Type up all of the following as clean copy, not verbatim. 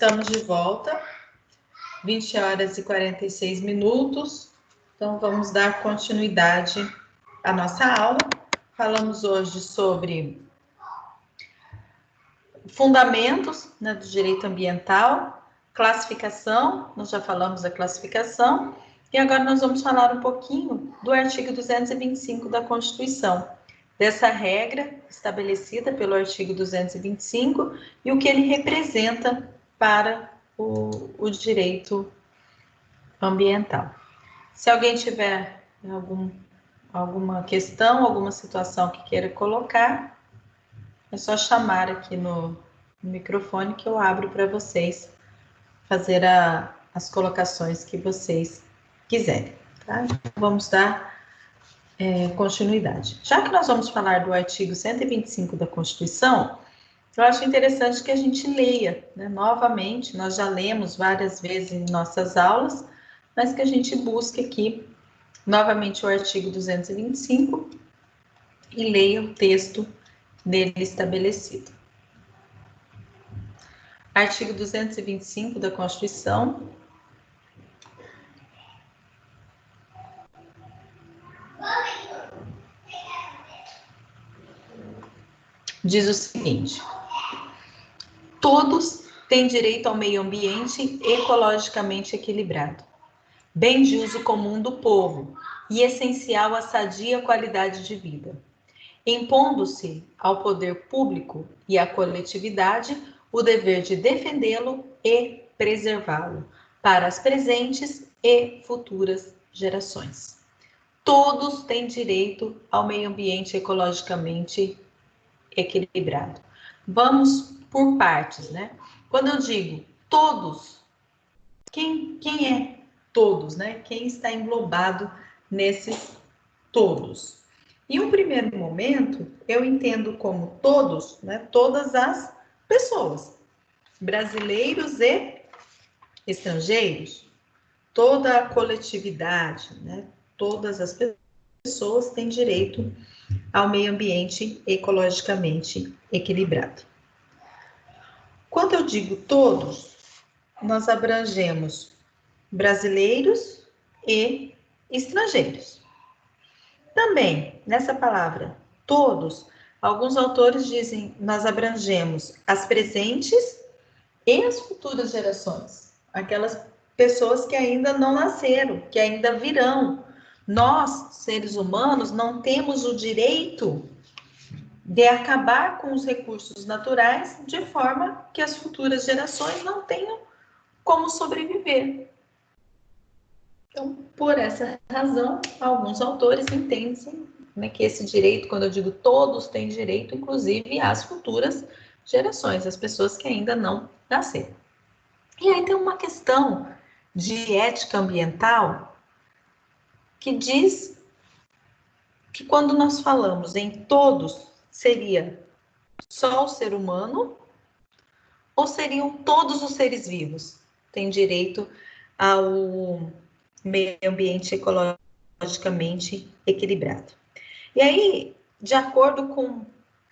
estamos de volta, 20 horas e 46 minutos. Então, vamos dar continuidade à nossa aula. Falamos hoje sobre fundamentos, né, do direito ambiental, classificação, nós já falamos da classificação, e agora nós vamos falar um pouquinho do artigo 225 da Constituição, dessa regra estabelecida pelo artigo 225 e o que ele representa para o direito ambiental. Se alguém tiver alguma questão, alguma situação que queira colocar, é só chamar aqui no microfone que eu abro para vocês fazer as colocações que vocês quiserem, tá? Vamos dar continuidade. Já que nós vamos falar do artigo 125 da Constituição, eu acho interessante que a gente leia, né, novamente. Nós já lemos várias vezes em nossas aulas, mas que a gente busque aqui novamente o artigo 225 e leia o texto nele estabelecido. Artigo 225 da Constituição. Diz o seguinte: todos têm direito ao meio ambiente ecologicamente equilibrado, bem de uso comum do povo e essencial à sadia qualidade de vida, impondo-se ao poder público e à coletividade o dever de defendê-lo e preservá-lo para as presentes e futuras gerações. Todos têm direito ao meio ambiente ecologicamente equilibrado. Vamos por partes, né? Quando eu digo todos, quem é todos, né? Quem está englobado nesses todos? Em um primeiro momento, eu entendo como todos, né? Todas as pessoas, brasileiros e estrangeiros, toda a coletividade, né? Todas as pessoas têm direito ao meio ambiente ecologicamente equilibrado. Quando eu digo todos, nós abrangemos brasileiros e estrangeiros. Também, nessa palavra todos, alguns autores dizem nós abrangemos as presentes e as futuras gerações, aquelas pessoas que ainda não nasceram, que ainda virão. Nós, seres humanos, não temos o direito de acabar com os recursos naturais de forma que as futuras gerações não tenham como sobreviver. Então, por essa razão, alguns autores entendem, né, que esse direito, quando eu digo todos têm direito, inclusive às futuras gerações, as pessoas que ainda não nasceram. E aí tem uma questão de ética ambiental que diz que quando nós falamos em todos, seria só o ser humano ou seriam todos os seres vivos têm direito ao meio ambiente ecologicamente equilibrado? E aí, de acordo com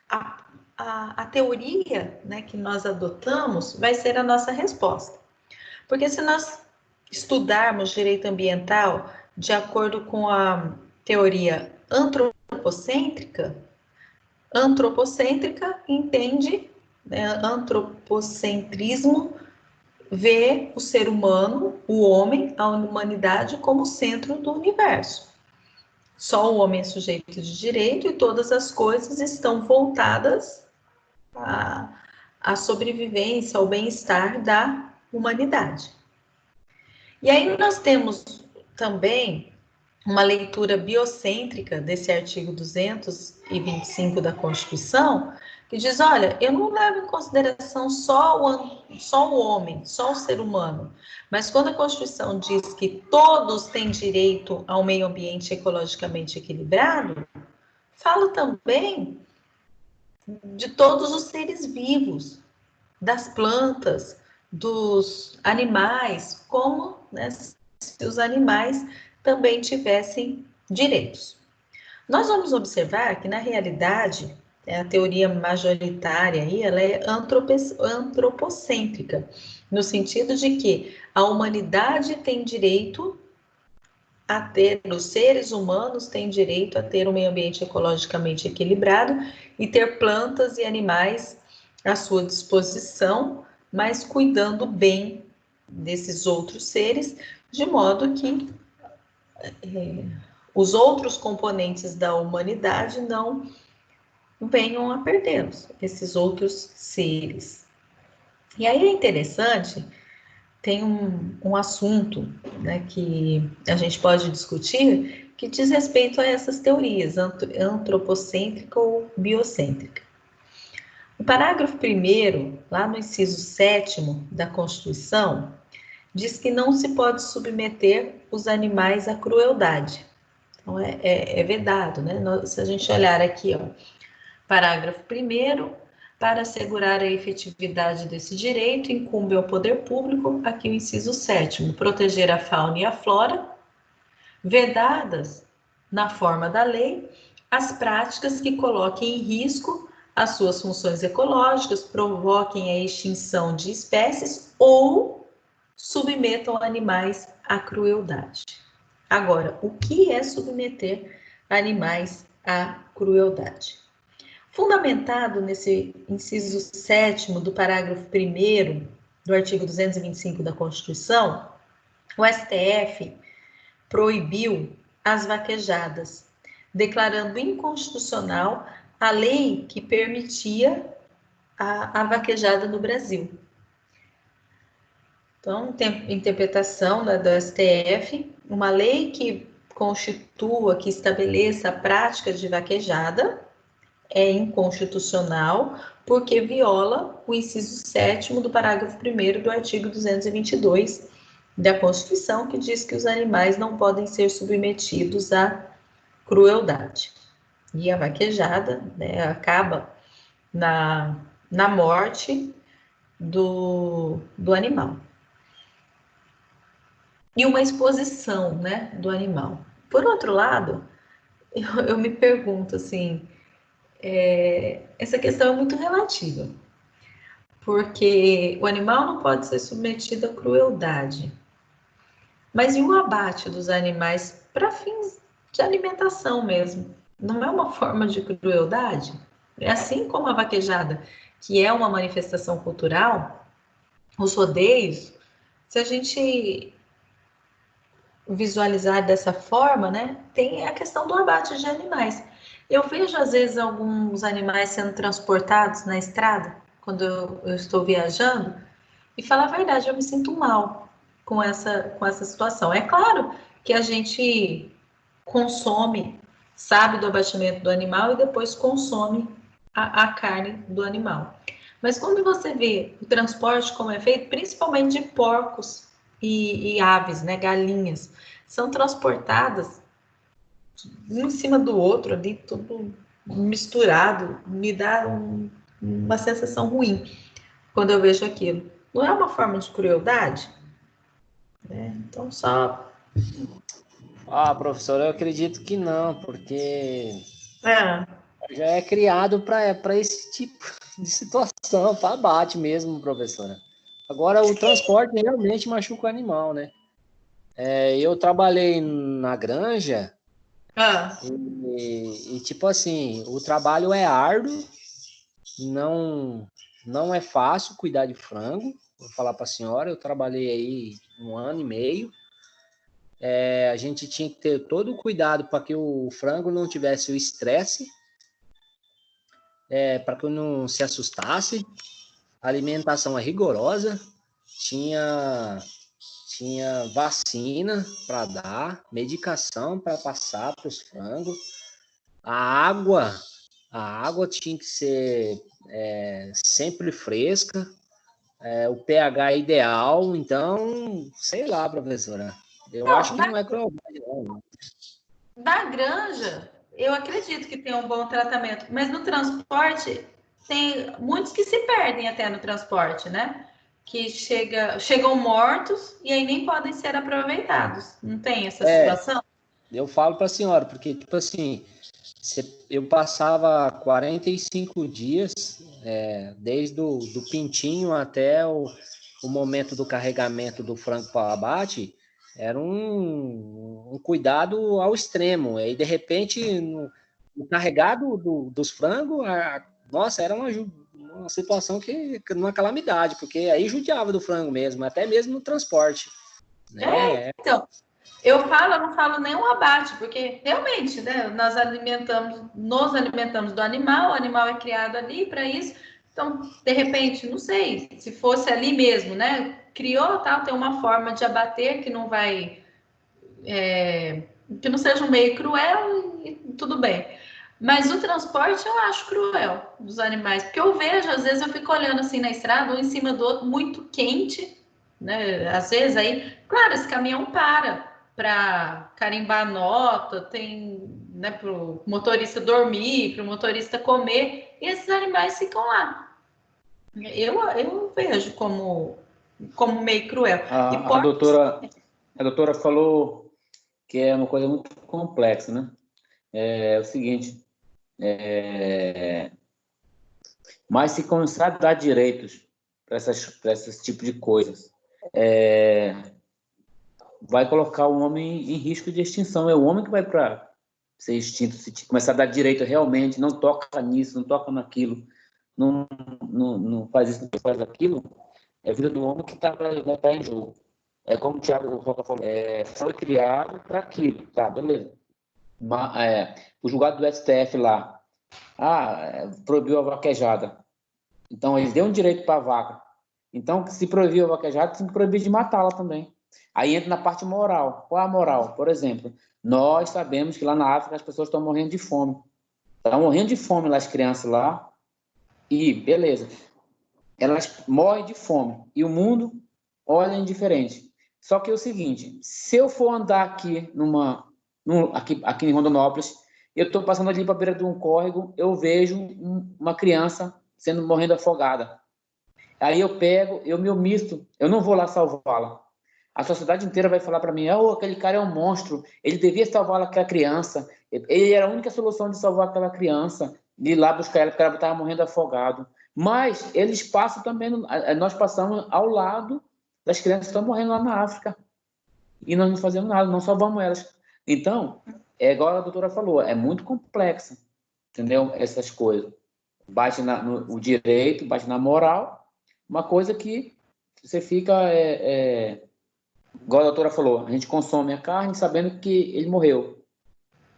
a teoria, né, que nós adotamos, vai ser a nossa resposta. Porque se nós estudarmos direito ambiental de acordo com a teoria antropocêntrica entende, né, antropocentrismo vê o ser humano, o homem, a humanidade como centro do universo. Só o homem é sujeito de direito e todas as coisas estão voltadas à sobrevivência, ao bem-estar da humanidade. E aí nós temos também uma leitura biocêntrica desse artigo 225 da Constituição, que diz, olha, eu não levo em consideração só o homem, só o ser humano, mas quando a Constituição diz que todos têm direito ao meio ambiente ecologicamente equilibrado, fala também de todos os seres vivos, das plantas, dos animais, como, né, se os animais também tivessem direitos. Nós vamos observar que, na realidade, a teoria majoritária aí, ela é antropocêntrica, no sentido de que a humanidade tem direito a ter, os seres humanos têm direito a ter um meio ambiente ecologicamente equilibrado e ter plantas e animais à sua disposição, mas cuidando bem desses outros seres, de modo que os outros componentes da humanidade não venham a perdê-los, esses outros seres. E aí é interessante, tem um assunto, né, que a gente pode discutir, que diz respeito a essas teorias, antropocêntrica ou biocêntrica. O parágrafo 1º, lá no inciso 7º da Constituição, diz que não se pode submeter os animais à crueldade. Então, é vedado, né? Se a gente olhar aqui, ó, parágrafo 1º, para assegurar a efetividade desse direito, incumbe ao poder público, aqui o inciso 7º, proteger a fauna e a flora, vedadas, na forma da lei, as práticas que coloquem em risco as suas funções ecológicas, provoquem a extinção de espécies ou submetam animais à crueldade. Agora, o que é submeter animais à crueldade? Fundamentado nesse inciso 7º do parágrafo 1º do artigo 225 da Constituição, o STF proibiu as vaquejadas, declarando inconstitucional a lei que permitia a vaquejada no Brasil. Então, interpretação do STF, uma lei que constitua, que estabeleça a prática de vaquejada, é inconstitucional porque viola o inciso 7º do parágrafo 1º do artigo 222 da Constituição, que diz que os animais não podem ser submetidos à crueldade. E a vaquejada, né, acaba na morte do animal. E uma exposição, né, do animal. Por outro lado, eu me pergunto assim, essa questão é muito relativa, porque o animal não pode ser submetido à crueldade, mas e o abate dos animais para fins de alimentação mesmo? Não é uma forma de crueldade? É assim como a vaquejada, que é uma manifestação cultural, os rodeios, se a gente visualizar dessa forma, né, tem a questão do abate de animais. Eu vejo, às vezes, alguns animais sendo transportados na estrada, quando eu estou viajando, e falar a verdade, eu me sinto mal com essa situação. É claro que a gente consome, sabe do abatimento do animal e depois consome a carne do animal. Mas quando você vê o transporte como é feito, principalmente de porcos e aves, né, galinhas, são transportadas um em cima do outro ali, tudo misturado, me dá uma sensação ruim quando eu vejo aquilo. Não é uma forma de crueldade? Né? Então, só... Professor, eu acredito que não, porque É. já é criado para esse tipo de situação, para abate mesmo, professora. Agora, o transporte realmente machuca o animal, né? Eu trabalhei na granja e, tipo assim, o trabalho é árduo, não é fácil cuidar de frango. Vou falar para a senhora, eu trabalhei aí 1 ano e meio. A gente tinha que ter todo o cuidado para que o frango não tivesse o estresse, para que não se assustasse. A alimentação é rigorosa, tinha vacina para dar, medicação para passar para os frangos. A água tinha que ser sempre fresca, o pH ideal. Então, sei lá, professora, eu acho Não, que não é crueldade, não. da granja, eu acredito que tem um bom tratamento, mas no transporte, tem muitos que se perdem até no transporte, né? Que chegam mortos e aí nem podem ser aproveitados. Não tem essa situação? Eu falo para a senhora, porque, tipo assim, Eu passava 45 dias, desde do pintinho até o momento do carregamento do frango para o abate, era um cuidado ao extremo. Aí, de repente, no carregado dos frangos, nossa, era uma situação uma calamidade, porque aí judiava do frango mesmo, até mesmo no transporte. Né? Então, eu não falo nem o abate, porque realmente, né, nos alimentamos do animal, o animal é criado ali para isso. Então, de repente, não sei, se fosse ali mesmo, né? Criou, tal, tem uma forma de abater que não vai, que não seja um meio cruel e tudo bem. Mas o transporte eu acho cruel dos animais, porque eu vejo, às vezes eu fico olhando assim na estrada, um em cima do outro, muito quente, né? Às vezes aí, claro, esse caminhão para carimbar nota, tem, né, para o motorista dormir, para o motorista comer, e esses animais ficam lá. Eu vejo como meio cruel. A doutora falou que é uma coisa muito complexa, né? É o seguinte, mas se começar a dar direitos para esses tipos de coisas, vai colocar o homem em risco de extinção. É o homem que vai para ser extinto, se começar a dar direito realmente, não toca nisso, não toca naquilo, não faz isso, não faz aquilo, é a vida do homem que vai estar em jogo. É como o Thiago Roca falou, foi criado para aquilo, tá, beleza. O julgado do STF lá, proibiu a vaquejada. Então, eles deu um direito para a vaca. Então, se proibiu a vaquejada, tem que proibir de matá-la também. Aí entra na parte moral. Qual é a moral? Por exemplo, nós sabemos que lá na África as pessoas estão morrendo de fome. Estão morrendo de fome lá as crianças lá. E, beleza, elas morrem de fome. E o mundo olha indiferente. Só que é o seguinte, se eu for andar aqui aqui em Rondonópolis, eu estou passando ali para a beira de um córrego, eu vejo uma criança morrendo afogada. Aí eu me omisso, eu não vou lá salvá-la. A sociedade inteira vai falar para mim, aquele cara é um monstro, ele devia salvar aquela criança, ele era a única solução de salvar aquela criança, de ir lá buscar ela, porque ela estava morrendo afogado. Mas eles passam também, nós passamos ao lado das crianças que estão morrendo lá na África. E nós não fazemos nada, não salvamos elas. Então, é igual a doutora falou, é muito complexa, entendeu? Essas coisas. Bate no direito, bate na moral, uma coisa que você fica, igual a doutora falou, a gente consome a carne sabendo que ele morreu,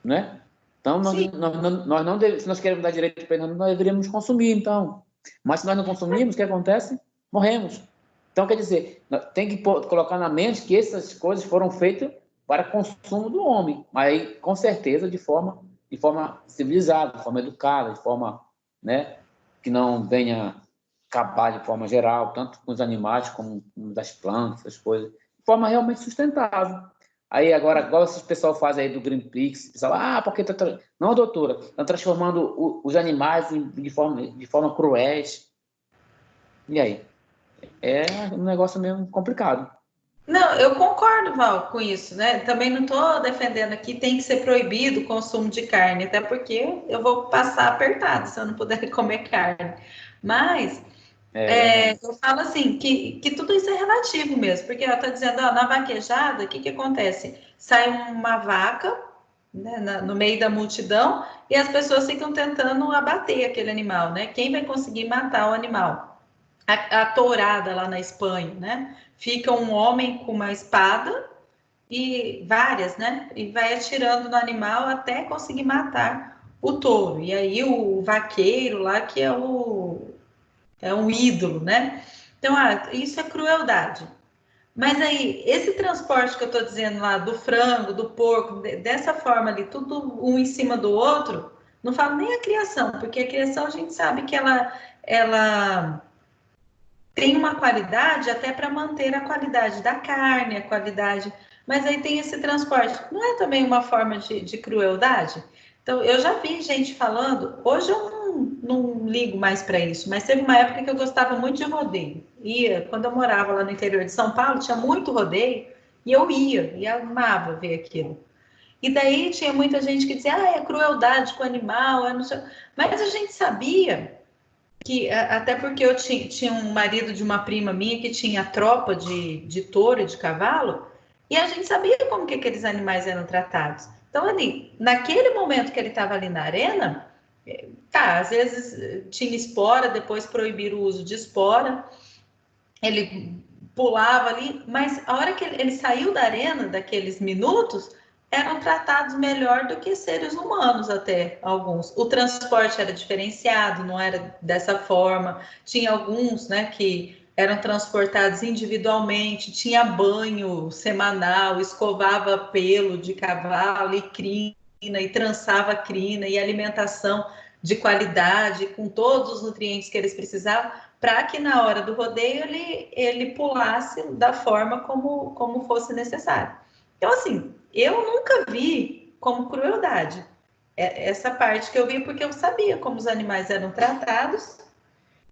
né? Então, nós não devemos, se nós queremos dar direito para ele, nós deveríamos consumir, então. Mas se nós não consumimos, o que acontece? Morremos. Então, quer dizer, tem que colocar na mente que essas coisas foram feitas para consumo do homem, mas aí, com certeza de forma civilizada, de forma educada, de forma, né, que não venha acabar de forma geral, tanto com os animais como das plantas, essas coisas, de forma realmente sustentável. Aí agora, igual esses pessoal faz aí do Greenpeace, pessoal, porque não, doutora, estão transformando os animais de forma cruéis. E aí? É um negócio mesmo complicado. Não, eu concordo, Val, com isso, né? Também não estou defendendo aqui tem que ser proibido o consumo de carne, até porque eu vou passar apertado se eu não puder comer carne. Mas eu falo assim, que tudo isso é relativo mesmo, porque ela está dizendo, na vaquejada, o que acontece? Sai uma vaca, né, no meio da multidão e as pessoas ficam tentando abater aquele animal, né? Quem vai conseguir matar o animal? A tourada lá na Espanha, né? Fica um homem com uma espada e várias, né? E vai atirando no animal até conseguir matar o touro. E aí o vaqueiro lá que é um ídolo, né? Então, isso é crueldade. Mas aí, esse transporte que eu estou dizendo lá, do frango, do porco, dessa forma ali, tudo um em cima do outro, não falo nem a criação, porque a criação a gente sabe que ela tem uma qualidade até para manter a qualidade da carne, a qualidade. Mas aí tem esse transporte. Não é também uma forma de crueldade? Então, eu já vi gente falando, hoje eu não ligo mais para isso, mas teve uma época que eu gostava muito de rodeio. Quando eu morava lá no interior de São Paulo, tinha muito rodeio, e eu ia, e amava ver aquilo. E daí tinha muita gente que dizia, é crueldade com o animal, não sei. Mas a gente sabia que, até porque eu tinha um marido de uma prima minha que tinha tropa de touro e de cavalo, e a gente sabia como que aqueles animais eram tratados. Então, ali, naquele momento que ele estava ali na arena, tá, às vezes tinha espora, depois proibiram o uso de espora, ele pulava ali, mas a hora que ele saiu da arena, daqueles minutos, eram tratados melhor do que seres humanos até, alguns. O transporte era diferenciado, não era dessa forma. Tinha alguns, né, que eram transportados individualmente, tinha banho semanal, escovava pelo de cavalo e crina, e trançava crina, e alimentação de qualidade, com todos os nutrientes que eles precisavam, para que na hora do rodeio ele pulasse da forma como fosse necessário. Então, assim, eu nunca vi como crueldade. Essa parte que eu vi porque eu sabia como os animais eram tratados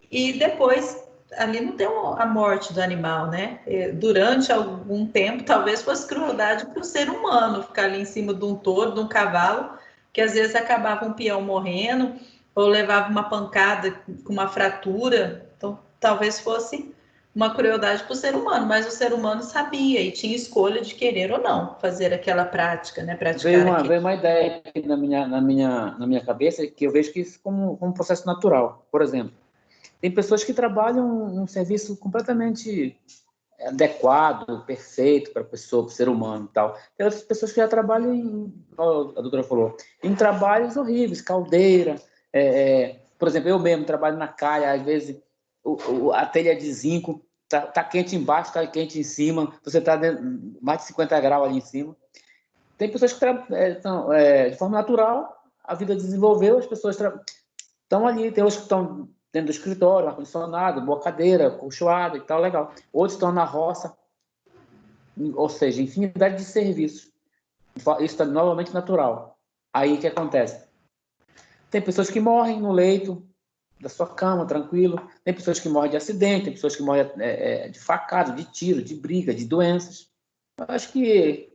e depois ali não deu a morte do animal, né? Durante algum tempo, talvez fosse crueldade para o ser humano ficar ali em cima de um touro, de um cavalo, que às vezes acabava um peão morrendo ou levava uma pancada com uma fratura. Então, talvez fosse uma crueldade para o ser humano, mas o ser humano sabia e tinha escolha de querer ou não fazer aquela prática, né? Praticar Veio uma ideia aqui na minha cabeça, que eu vejo que isso como um processo natural. Por exemplo, tem pessoas que trabalham um serviço completamente adequado, perfeito para a pessoa, para o ser humano e tal. Tem outras pessoas que já trabalham, como a doutora falou, em trabalhos horríveis, caldeira. Por exemplo, eu mesmo trabalho na calha, às vezes a telha de zinco tá quente embaixo, tá quente em cima, você está mais de 50 graus ali em cima. Tem pessoas que de forma natural, a vida desenvolveu, as pessoas estão ali, tem outros que estão dentro do escritório, ar-condicionado, boa cadeira, colchoada e tal, legal. Outros estão na roça, ou seja, infinidade de serviços. Isso está novamente natural. Aí o que acontece? Tem pessoas que morrem no leito da sua cama, tranquilo. Tem pessoas que morrem de acidente, tem pessoas que morrem de facada, de tiro, de briga, de doenças. Eu acho que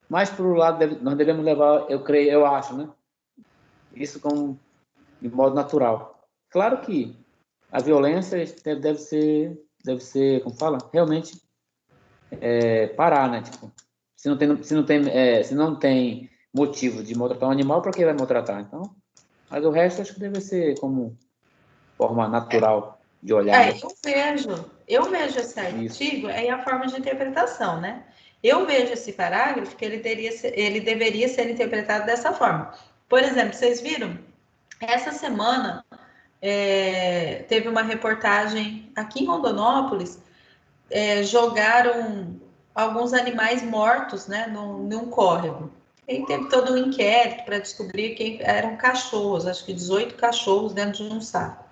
mais para o lado nós devemos levar, eu acho, né? Isso como de modo natural. Claro que a violência deve ser, como fala, realmente parar, né? Tipo, se não tem motivo de maltratar um animal, para que vai maltratar? Então, mas o resto acho que deve ser como forma natural de olhar, né? Eu vejo esse artigo é a forma de interpretação, né? Eu vejo esse parágrafo que ele deveria ser interpretado dessa forma. Por exemplo, vocês viram? Essa semana teve uma reportagem aqui em Rondonópolis, jogaram alguns animais mortos, né, num córrego. E teve todo um inquérito para descobrir quem eram cachorros, acho que 18 cachorros dentro de um saco.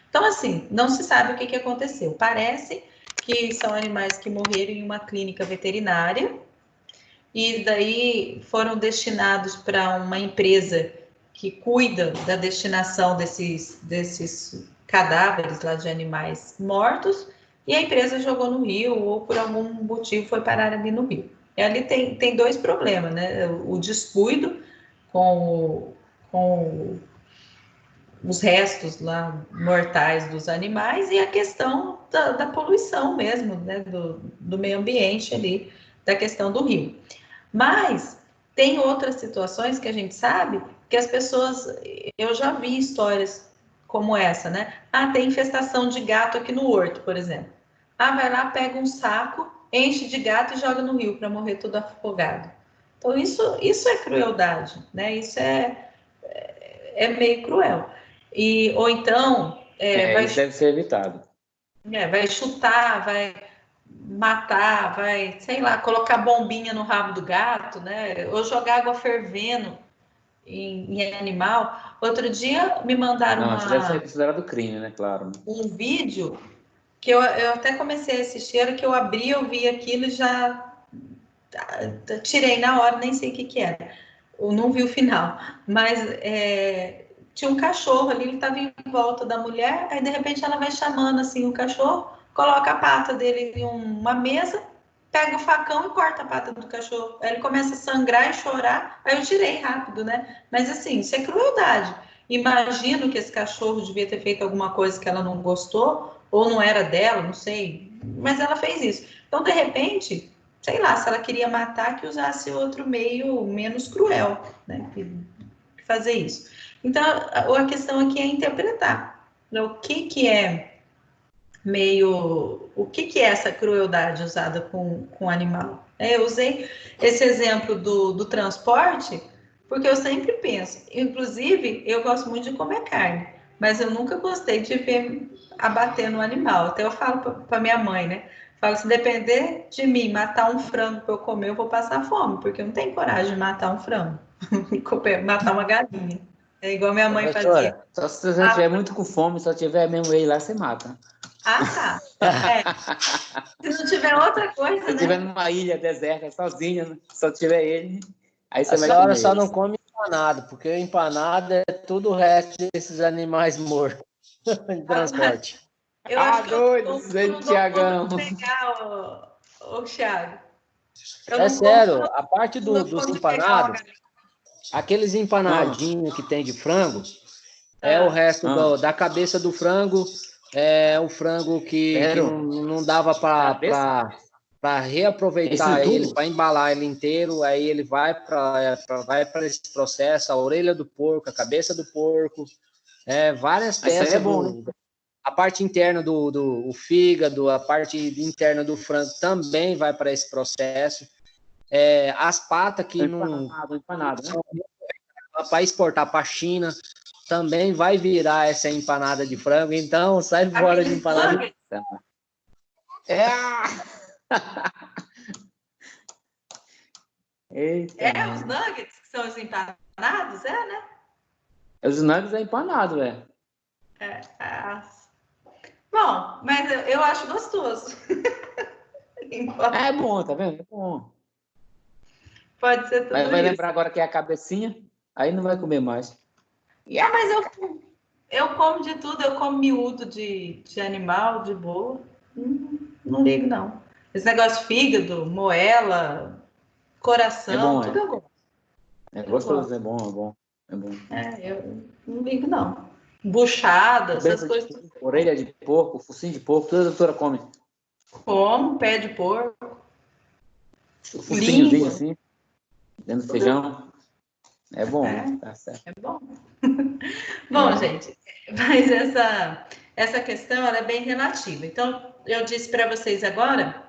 Então, assim, não se sabe o que aconteceu. Parece que são animais que morreram em uma clínica veterinária e daí foram destinados para uma empresa que cuida da destinação desses cadáveres lá de animais mortos, e a empresa jogou no rio ou por algum motivo foi parar ali no rio. E ali tem dois problemas, né? O descuido com os restos lá mortais dos animais e a questão da poluição mesmo, né? Do meio ambiente ali, da questão do rio. Mas tem outras situações que a gente sabe que as pessoas, eu já vi histórias como essa, né? Ah, tem infestação de gato aqui no horto, por exemplo. Ah, vai lá, pega um saco, enche de gato e joga no rio para morrer todo afogado. Então isso é crueldade, né? Isso é meio cruel. Ou então Isso deve ser evitado. vai chutar, vai matar, vai, sei lá, colocar bombinha no rabo do gato, né? Ou jogar água fervendo em animal. Outro dia me mandaram Não, isso deve ser considerado crime, né? Claro. um vídeo que eu até comecei a assistir, era que eu abri, eu vi aquilo e já tirei na hora, nem sei o que era. Eu não vi o final. Mas tinha um cachorro ali, ele estava em volta da mulher, aí de repente ela vai chamando assim o cachorro, coloca a pata dele em uma mesa, pega o facão e corta a pata do cachorro. Aí ele começa a sangrar e chorar. Aí eu tirei rápido, né? Mas assim, isso é crueldade. Imagino que esse cachorro devia ter feito alguma coisa que ela não gostou, ou não era dela, não sei. Mas ela fez isso. Então, de repente, sei lá, se ela queria matar, que usasse outro meio menos cruel, né? Que fazer isso. Então, a questão aqui é interpretar, né? O que é meio... O que é essa crueldade usada com o animal? Eu usei esse exemplo do transporte, porque eu sempre penso, inclusive, eu gosto muito de comer carne, mas eu nunca gostei de ver abater no animal. Até eu falo para minha mãe, né? Falo, se depender de mim matar um frango para eu comer, eu vou passar fome, porque eu não tenho coragem de matar um frango, matar uma galinha. É igual minha mãe fazia. Professora, só se você estiver muito com fome, só tiver mesmo ele lá, você mata. Ah, tá. É. Se não tiver outra coisa, Se né? estiver numa ilha deserta, sozinha, só tiver ele, aí você A vai senhora comer só ele. não come empanado, porque empanado é tudo o resto desses animais mortos de transporte. Eu acho que eu Doido, não esse dou conta Tiagão. de pegar, o Thiago. Eu É não como, sério, a parte não dou dos conta de pegar uma empanados, galinha. aqueles empanadinhos que tem de frango, é o Ah, resto da cabeça do frango, é o frango que Sério? não dava Cabeça? para Esse reaproveitar ele, tudo? para embalar ele inteiro, aí ele vai para esse processo, a orelha do porco, a cabeça do porco, várias Isso aí é peças bom, né? a parte interna do o fígado, a parte interna do frango também vai para esse processo. As patas que não Empanado, né? são para exportar para a China também vai virar essa empanada de frango. Então, sai fora de aqueles empanada. nuggets, É. Eita, os mano. nuggets que são os empanados, né? Os nuggets é empanado, velho. É, bom, mas eu acho gostoso. É bom, tá vendo? É bom. Pode ser tudo Vai isso. lembrar agora que é a cabecinha, aí não vai comer mais. Ah, mas eu como de tudo, eu como miúdo de animal, de boa. Não ligo, não. Esse negócio de fígado, moela, É coração, bom, tudo é. eu gosto. É Eu gosto. gostoso, é bom, é bom. É bom. Eu não ligo, não. Buchada, essas Cabeça de coisas. porco, orelha de porco, focinho de porco, toda a doutora come. Como, pé de porco, O focinhozinho língua, assim, dentro do tudo feijão. É bom, é, tá certo. é bom. Bom, É. gente, mas essa questão ela é bem relativa. Então, eu disse para vocês agora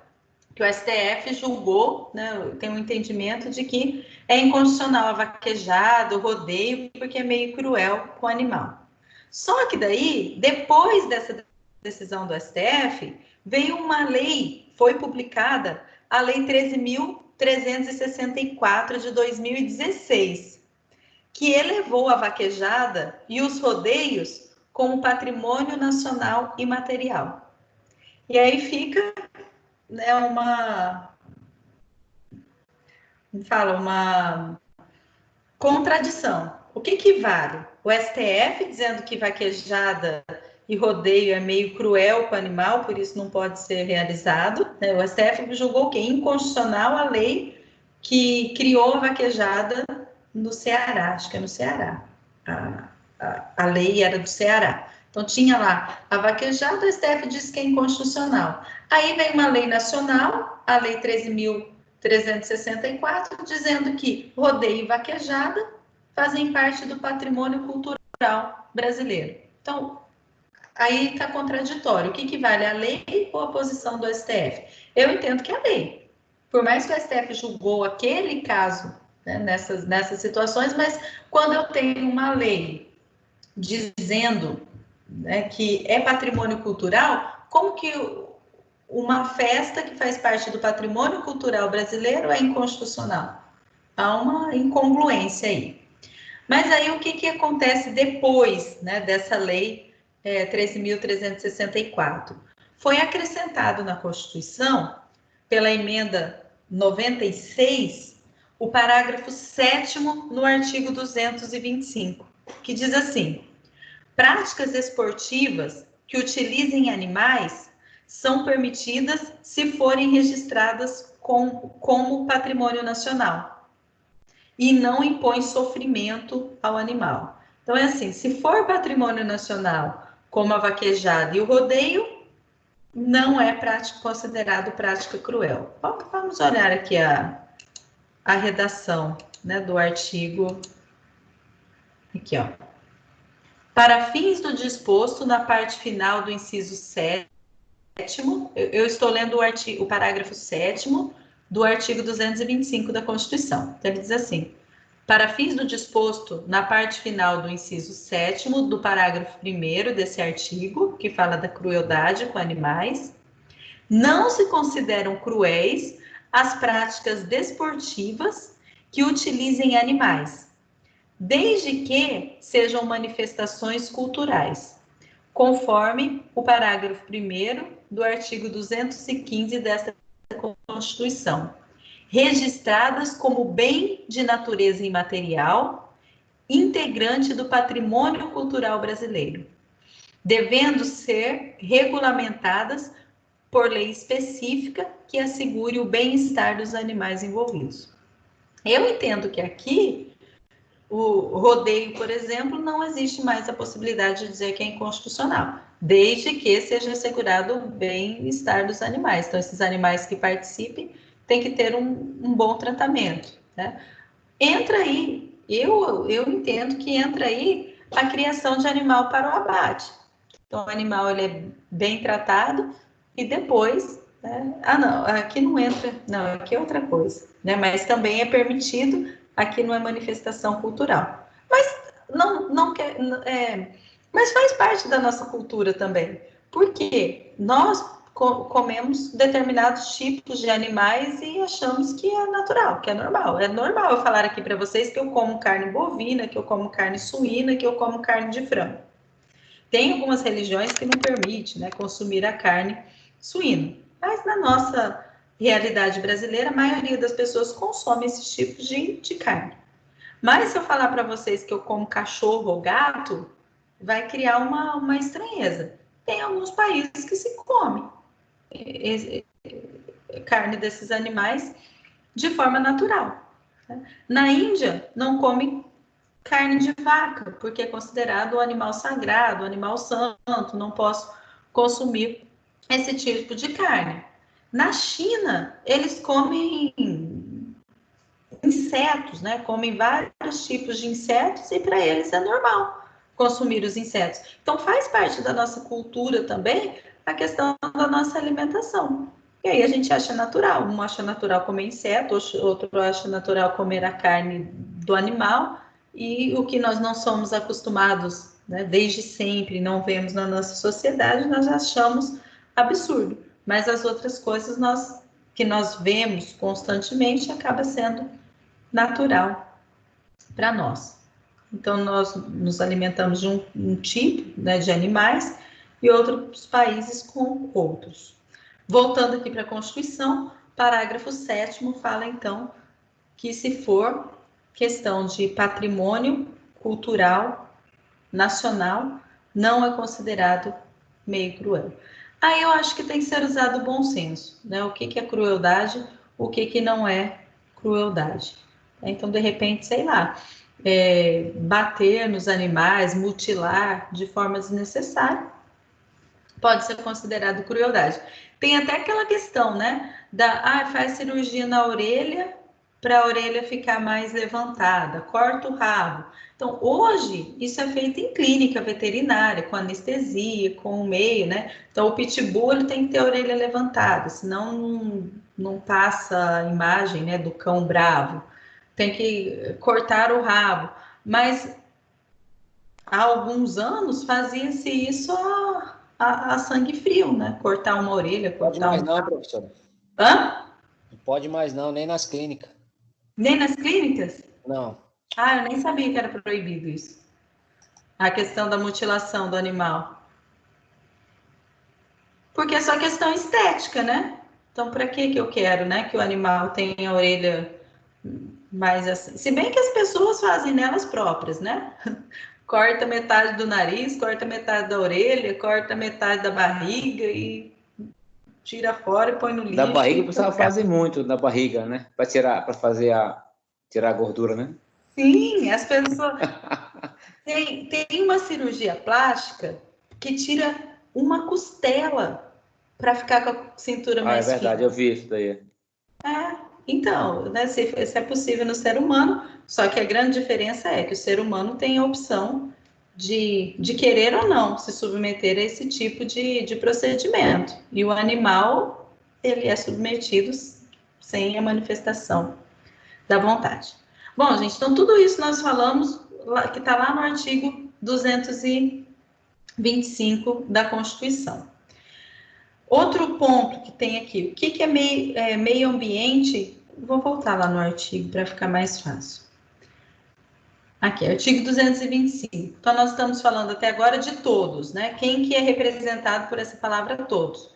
que o STF julgou, né, tem um entendimento de que é inconstitucional a vaquejada, o rodeio, porque é meio cruel com o animal. Só que daí, depois dessa decisão do STF, veio uma lei, foi publicada a Lei 13.364 de 2016, que elevou a vaquejada e os rodeios como patrimônio nacional imaterial. E aí fica, né, uma contradição. O que vale? O STF dizendo que vaquejada e rodeio é meio cruel com o animal, por isso não pode ser realizado. Né? O STF julgou que é inconstitucional a lei que criou a vaquejada no Ceará, acho que é no Ceará. A lei era do Ceará. Então tinha lá a vaquejada, o STF disse que é inconstitucional. Aí vem uma lei nacional, a lei 13.364, dizendo que rodeio e vaquejada fazem parte do patrimônio cultural brasileiro. Então, aí está contraditório. O que vale, a lei ou a posição do STF? Eu entendo que é a lei. Por mais que o STF julgou aquele caso, né, nessas situações, mas quando eu tenho uma lei dizendo, né, que é patrimônio cultural, como que uma festa que faz parte do patrimônio cultural brasileiro é inconstitucional? Há uma incongruência aí. Mas aí o que acontece depois, né, dessa lei 13.364? Foi acrescentado na Constituição, pela emenda 96, o parágrafo 7º no artigo 225, que diz assim: práticas esportivas que utilizem animais são permitidas se forem registradas como patrimônio nacional e não impõe sofrimento ao animal. Então, é assim, se for patrimônio nacional, como a vaquejada e o rodeio, não é considerado prática cruel. Vamos olhar aqui a redação, né, do artigo. Aqui, ó. Para fins do disposto na parte final do inciso 7º, eu estou lendo o parágrafo 7º do artigo 225 da Constituição. Então, ele diz assim: para fins do disposto na parte final do inciso 7º do parágrafo 1º desse artigo, que fala da crueldade com animais, não se consideram cruéis as práticas desportivas que utilizem animais, desde que sejam manifestações culturais, conforme o parágrafo 1º do artigo 215 desta Constituição, registradas como bem de natureza imaterial, integrante do patrimônio cultural brasileiro, devendo ser regulamentadas por lei específica que assegure o bem-estar dos animais envolvidos. Eu entendo que aqui, o rodeio, por exemplo, não existe mais a possibilidade de dizer que é inconstitucional, desde que seja assegurado o bem-estar dos animais. Então, esses animais que participem têm que ter um bom tratamento, né? Entra aí, eu entendo que entra aí a criação de animal para o abate. Então, o animal ele é bem tratado e depois, né? Não, aqui não entra, não, aqui é outra coisa, né? Mas também é permitido, aqui não é manifestação cultural. Mas não quer, mas faz parte da nossa cultura também, porque nós comemos determinados tipos de animais e achamos que é natural, que é normal. É normal eu falar aqui para vocês que eu como carne bovina, que eu como carne suína, que eu como carne de frango. Tem algumas religiões que não permitem, né, consumir a carne suína. Mas na nossa realidade brasileira, a maioria das pessoas consome esses tipos de carne. Mas se eu falar para vocês que eu como cachorro ou gato, vai criar uma estranheza. Tem alguns países que se come carne desses animais de forma natural. Na Índia, não come carne de vaca, porque é considerado um animal sagrado, um animal santo, não posso consumir esse tipo de carne. Na China, eles comem insetos, né? Comem vários tipos de insetos e para eles é normal consumir os insetos. Então faz parte da nossa cultura também a questão da nossa alimentação. E aí a gente acha natural, um acha natural comer inseto, outro acha natural comer a carne do animal, e o que nós não somos acostumados, né, desde sempre, não vemos na nossa sociedade, nós achamos absurdo. Mas as outras coisas que nós vemos constantemente acaba sendo natural para nós. Então, nós nos alimentamos de um tipo, né, de animais e outros países com outros. Voltando aqui para a Constituição, parágrafo 7º fala, então, que se for questão de patrimônio cultural nacional, não é considerado meio cruel. Aí eu acho que tem que ser usado o bom senso, né? O que é crueldade, o que não é crueldade. Então, de repente, sei lá, bater nos animais, mutilar de forma desnecessária, pode ser considerado crueldade. Tem até aquela questão, né? Faz cirurgia na orelha para a orelha ficar mais levantada, corta o rabo. Então, hoje, isso é feito em clínica veterinária, com anestesia, com o meio, né? Então, o pitbull ele tem que ter a orelha levantada, senão não passa a imagem, né, do cão bravo. Tem que cortar o rabo. Mas há alguns anos fazia-se isso a sangue frio, né? Cortar uma orelha, cortar Pode mais não, professora. Hã? Não pode mais não, nem nas clínicas. Nem nas clínicas? Não. Eu nem sabia que era proibido isso. A questão da mutilação do animal. Porque é só questão estética, né? Então, para que eu quero, né? Que o animal tenha a orelha mais assim. Se bem que as pessoas fazem nelas próprias, né? Corta metade do nariz, corta metade da orelha, corta metade da barriga e tira fora e põe no lixo. Da barriga precisava fazer muito, da barriga, né? Para tirar a gordura, né? Sim, as pessoas... tem uma cirurgia plástica que tira uma costela para ficar com a cintura mais é verdade, fina. eu vi isso daí. Então, né, se é possível no ser humano, só que a grande diferença é que o ser humano tem a opção de querer ou não se submeter a esse tipo de procedimento. E o animal, ele é submetido sem a manifestação da vontade. Bom, gente, então tudo isso nós falamos, que está lá no artigo 225 da Constituição. Outro ponto que tem aqui, o que é meio ambiente? Vou voltar lá no artigo para ficar mais fácil. Aqui, artigo 225. Então, nós estamos falando até agora de todos, né? Quem que é representado por essa palavra todos?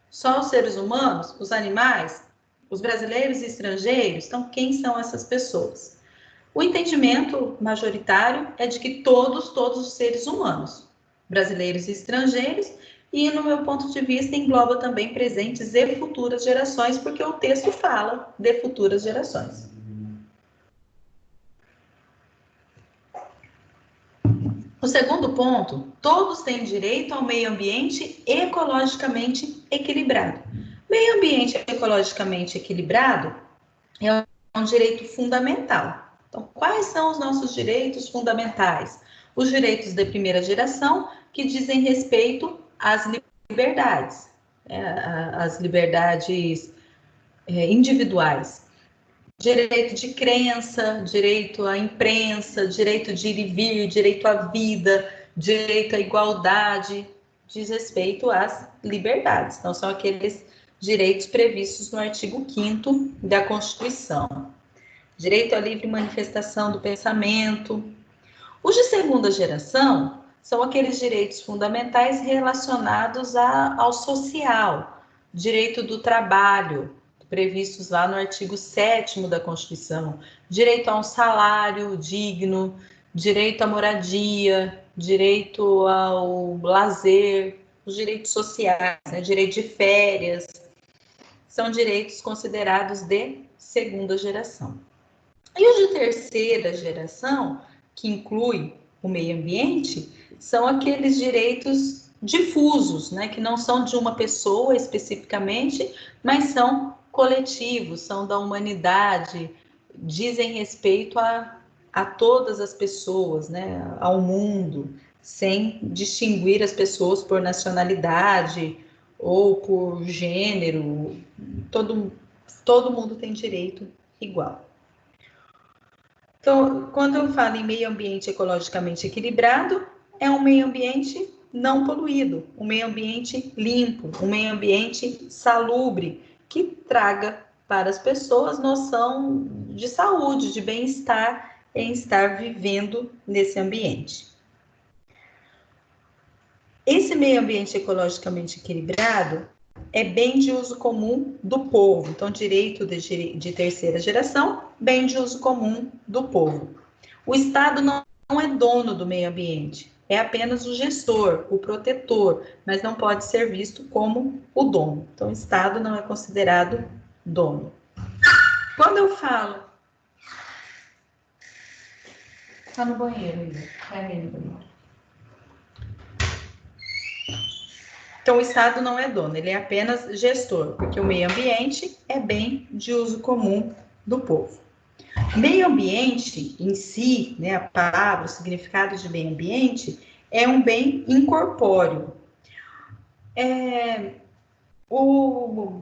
Só os seres humanos, os animais, os brasileiros e estrangeiros? Então, quem são essas pessoas? O entendimento majoritário é de que todos os seres humanos, brasileiros e estrangeiros, e no meu ponto de vista engloba também presentes e futuras gerações, porque o texto fala de futuras gerações. O segundo ponto, todos têm direito ao meio ambiente ecologicamente equilibrado. Meio ambiente ecologicamente equilibrado é um direito fundamental. Então, quais são os nossos direitos fundamentais? Os direitos de primeira geração, que dizem respeito às liberdades, as liberdades individuais. Direito de crença, direito à imprensa, direito de ir e vir, direito à vida, direito à igualdade, diz respeito às liberdades. Então, são aqueles direitos previstos no artigo 5º da Constituição. Direito à livre manifestação do pensamento. Os de segunda geração são aqueles direitos fundamentais relacionados ao social, direito do trabalho, previstos lá no artigo 7º da Constituição, direito a um salário digno, direito à moradia, direito ao lazer, os direitos sociais, né, direito de férias, são direitos considerados de segunda geração. E os de terceira geração, que inclui o meio ambiente, são aqueles direitos difusos, né, que não são de uma pessoa especificamente, mas são coletivos, são da humanidade, dizem respeito a todas as pessoas, né, ao mundo, sem distinguir as pessoas por nacionalidade ou por gênero. Todo mundo tem direito igual. Então, quando eu falo em meio ambiente ecologicamente equilibrado, é um meio ambiente não poluído, um meio ambiente limpo, um meio ambiente salubre, que traga para as pessoas noção de saúde, de bem-estar em estar vivendo nesse ambiente. Esse meio ambiente ecologicamente equilibrado é bem de uso comum do povo. Então, direito de terceira geração, bem de uso comum do povo. O Estado não é dono do meio ambiente, é apenas o gestor, o protetor, mas não pode ser visto como o dono. Então, o Estado não é considerado dono. Quando eu falo... Está no banheiro, Ida. Vai ali no banheiro. Então, o Estado não é dono, ele é apenas gestor, porque o meio ambiente é bem de uso comum do povo. Meio ambiente em si, né, a palavra, o significado de meio ambiente, é um bem incorpóreo. O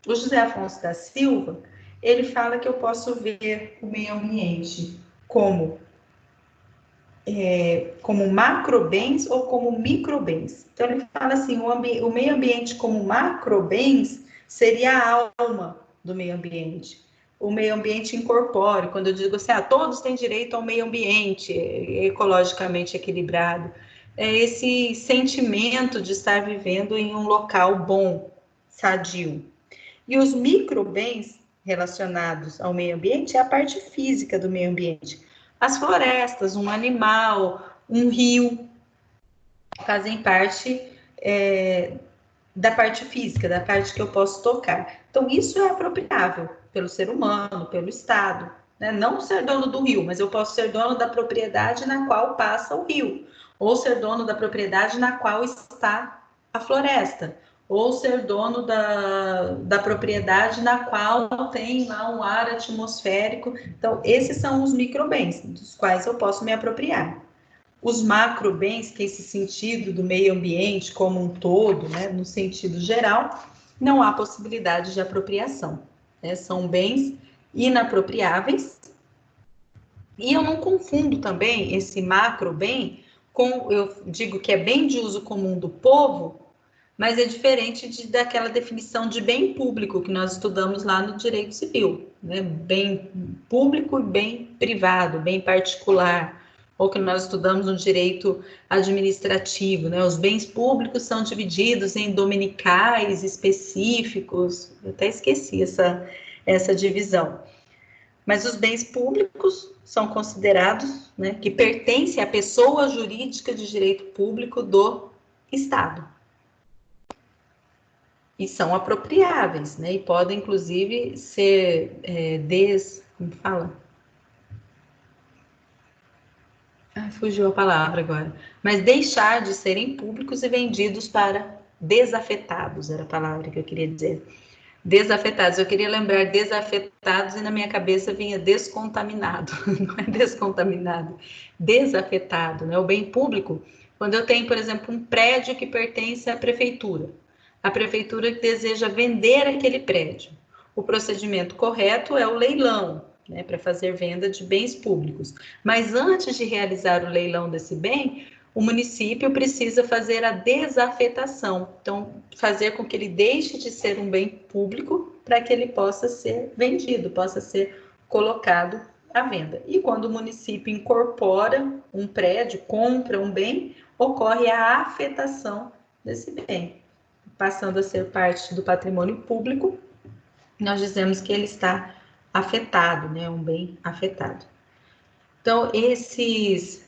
José Afonso da Silva, ele fala que eu posso ver o meio ambiente como macrobens ou como microbens. Então, ele fala assim, o meio ambiente como macrobens seria a alma do meio ambiente. O meio ambiente incorpóreo, quando eu digo assim, todos têm direito ao meio ambiente ecologicamente equilibrado. É esse sentimento de estar vivendo em um local bom, sadio. E os microbens relacionados ao meio ambiente é a parte física do meio ambiente. As florestas, um animal, um rio, fazem parte da parte física, da parte que eu posso tocar. Então, isso é apropriável pelo ser humano, pelo Estado, né? Não ser dono do rio, mas eu posso ser dono da propriedade na qual passa o rio, ou ser dono da propriedade na qual está a floresta, ou ser dono da propriedade na qual tem lá um ar atmosférico. Então, esses são os microbens, dos quais eu posso me apropriar. Os macrobens, que é esse sentido do meio ambiente como um todo, né, no sentido geral, não há possibilidade de apropriação, né? São bens inapropriáveis. E eu não confundo também esse macrobem com, eu digo que é bem de uso comum do povo, mas é diferente daquela definição de bem público que nós estudamos lá no direito civil, né? Bem público e bem privado, bem particular, ou que nós estudamos no direito administrativo, né? Os bens públicos são divididos em dominicais específicos, eu até esqueci essa divisão. Mas os bens públicos são considerados, né, que pertencem à pessoa jurídica de direito público do Estado. E são apropriáveis, né? E podem, inclusive, ser como fala? Fugiu a palavra agora. Mas deixar de serem públicos e vendidos para desafetados, era a palavra que eu queria dizer. Desafetados. Eu queria lembrar desafetados e na minha cabeça vinha descontaminado. Não é descontaminado, desafetado, né? O bem público, quando eu tenho, por exemplo, um prédio que pertence à prefeitura. A prefeitura que deseja vender aquele prédio. O procedimento correto é o leilão, né, para fazer venda de bens públicos. Mas antes de realizar o leilão desse bem, o município precisa fazer a desafetação. Então, fazer com que ele deixe de ser um bem público para que ele possa ser vendido, possa ser colocado à venda. E quando o município incorpora um prédio, compra um bem, ocorre a afetação desse bem, passando a ser parte do patrimônio público. Nós dizemos que ele está afetado, né? Um bem afetado. Então, esses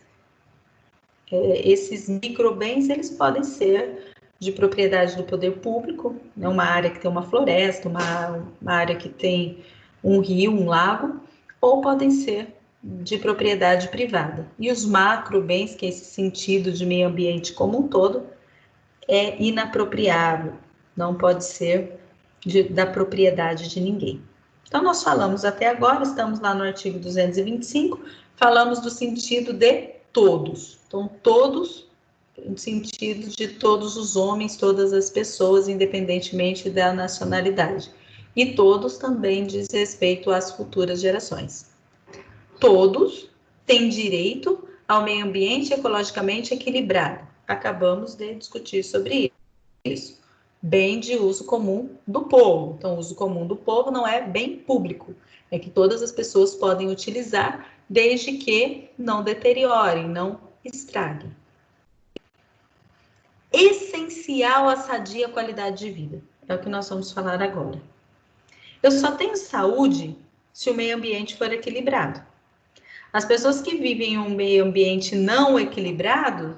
microbens, eles podem ser de propriedade do poder público, né? Uma área que tem uma floresta, uma área que tem um rio, um lago, ou podem ser de propriedade privada. E os macrobens, que é esse sentido de meio ambiente como um todo, é inapropriável, não pode ser da propriedade de ninguém. Então, nós falamos até agora, estamos lá no artigo 225, falamos do sentido de todos. Então, todos, no sentido de todos os homens, todas as pessoas, independentemente da nacionalidade. E todos também diz respeito às futuras gerações. Todos têm direito ao meio ambiente ecologicamente equilibrado. Acabamos de discutir sobre isso. Bem de uso comum do povo. Então, o uso comum do povo não é bem público, é que todas as pessoas podem utilizar, desde que não deteriorem, não estraguem. Essencial à sadia qualidade de vida, é o que nós vamos falar agora. Eu só tenho saúde se o meio ambiente for equilibrado. As pessoas que vivem em um meio ambiente não equilibrado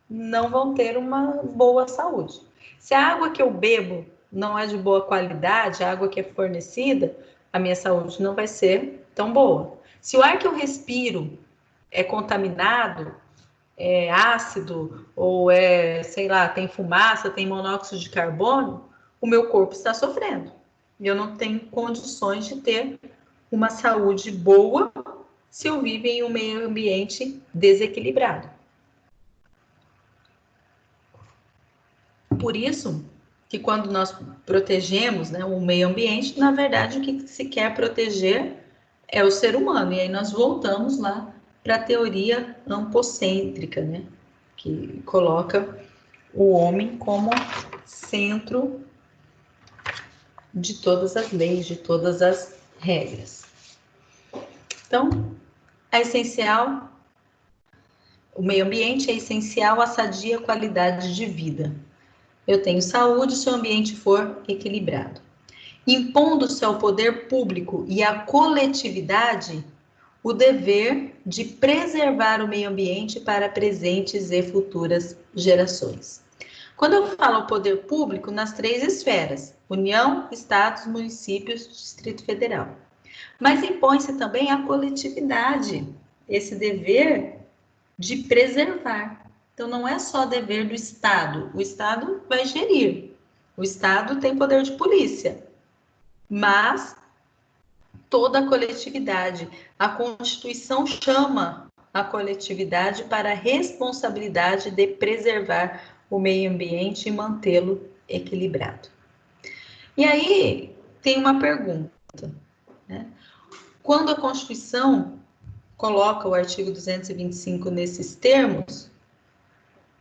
não vão ter uma boa saúde. Se a água que eu bebo não é de boa qualidade, a água que é fornecida, a minha saúde não vai ser tão boa. Se o ar que eu respiro é contaminado, é ácido, ou sei lá, tem fumaça, tem monóxido de carbono, o meu corpo está sofrendo. E eu não tenho condições de ter uma saúde boa se eu vivo em um meio ambiente desequilibrado. Por isso que quando nós protegemos, né, o meio ambiente, na verdade o que se quer proteger é o ser humano. E aí nós voltamos lá para a teoria antropocêntrica, né, que coloca o homem como centro de todas as leis, de todas as regras. Então, o meio ambiente é essencial à sadia qualidade de vida. Eu tenho saúde se o ambiente for equilibrado. Impondo-se ao poder público e à coletividade o dever de preservar o meio ambiente para presentes e futuras gerações. Quando eu falo poder público, nas 3 esferas, União, Estados, Municípios, Distrito Federal. Mas impõe-se também a coletividade, esse dever de preservar. Então, não é só dever do Estado. O Estado vai gerir. O Estado tem poder de polícia. Mas toda a coletividade. A Constituição chama a coletividade para a responsabilidade de preservar o meio ambiente e mantê-lo equilibrado. E aí, tem uma pergunta, né? Quando a Constituição coloca o artigo 225 nesses termos,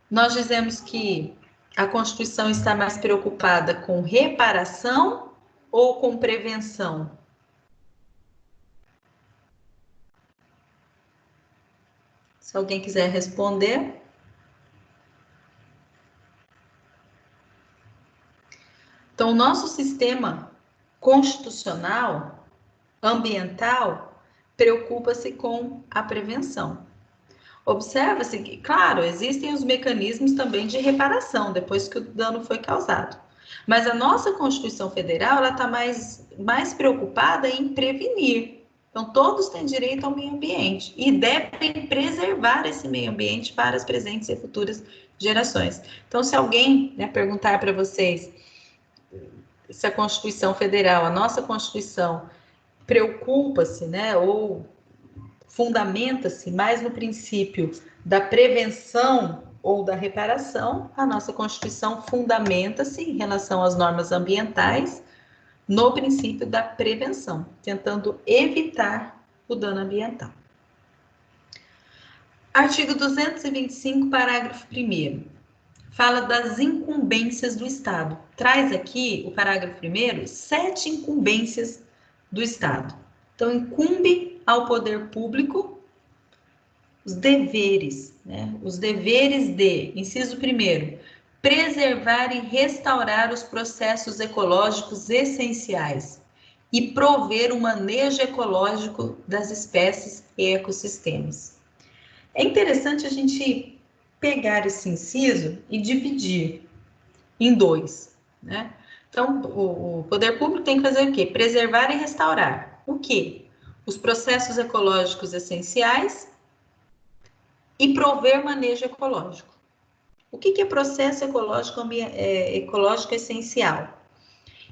nós dizemos que a Constituição está mais preocupada com reparação ou com prevenção? Se alguém quiser responder. Então, o nosso sistema constitucional, ambiental, preocupa-se com a prevenção. Observa-se que, claro, existem os mecanismos também de reparação, depois que o dano foi causado. Mas a nossa Constituição Federal, ela está mais preocupada em prevenir. Então, todos têm direito ao meio ambiente e devem preservar esse meio ambiente para as presentes e futuras gerações. Então, se alguém, né, perguntar para vocês se a Constituição Federal, a nossa Constituição, preocupa-se, né, ou fundamenta-se mais no princípio da prevenção ou da reparação, a nossa Constituição fundamenta-se em relação às normas ambientais no princípio da prevenção, tentando evitar o dano ambiental. Artigo 225, parágrafo 1º, fala das incumbências do Estado. Traz aqui, o parágrafo 1º, 7 incumbências do Estado. Então, incumbe ao poder público os deveres, né? Os deveres de, inciso 1º, preservar e restaurar os processos ecológicos essenciais e prover o manejo ecológico das espécies e ecossistemas. É interessante a gente pegar esse inciso e dividir em 2, né? Então, o poder público tem que fazer o quê? Preservar e restaurar. O quê? Os processos ecológicos essenciais e prover manejo ecológico. O que é processo ecológico essencial?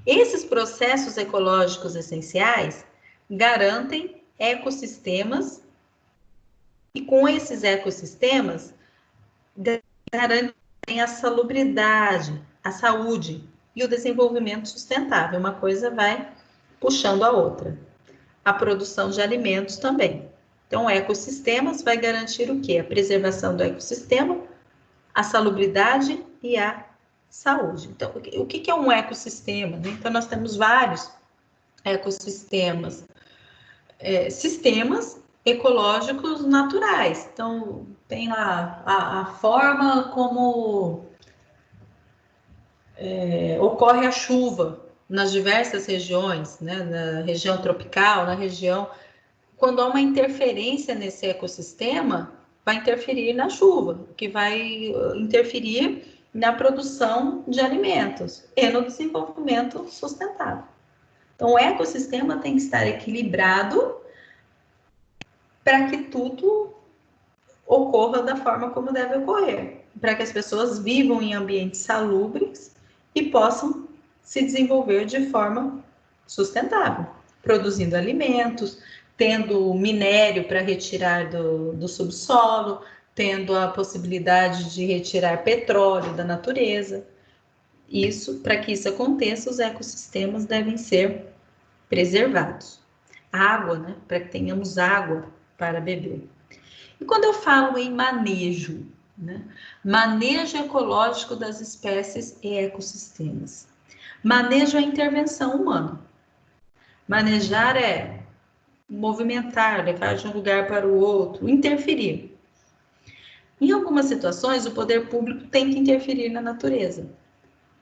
Esses processos ecológicos essenciais garantem ecossistemas e com esses ecossistemas garantem a salubridade, a saúde e o desenvolvimento sustentável. Uma coisa vai puxando a outra. A produção de alimentos também. Então, ecossistemas vai garantir o quê? A preservação do ecossistema, a salubridade e a saúde. Então, o que é um ecossistema, né? Então, nós temos vários ecossistemas, sistemas ecológicos naturais. Então, tem lá a forma como ocorre a chuva nas diversas regiões, né? Na região tropical, na região... Quando há uma interferência nesse ecossistema, vai interferir na chuva, que vai interferir na produção de alimentos e no desenvolvimento sustentável. Então, o ecossistema tem que estar equilibrado para que tudo ocorra da forma como deve ocorrer, para que as pessoas vivam em ambientes salubres e possam se desenvolver de forma sustentável, produzindo alimentos, tendo minério para retirar do subsolo, tendo a possibilidade de retirar petróleo da natureza. Para que isso aconteça, os ecossistemas devem ser preservados. Água, né? Para que tenhamos água para beber. E quando eu falo em manejo, né? Manejo ecológico das espécies e ecossistemas. Manejo é intervenção humana. Manejar é movimentar, levar de um lugar para o outro, interferir. Em algumas situações, o poder público tem que interferir na natureza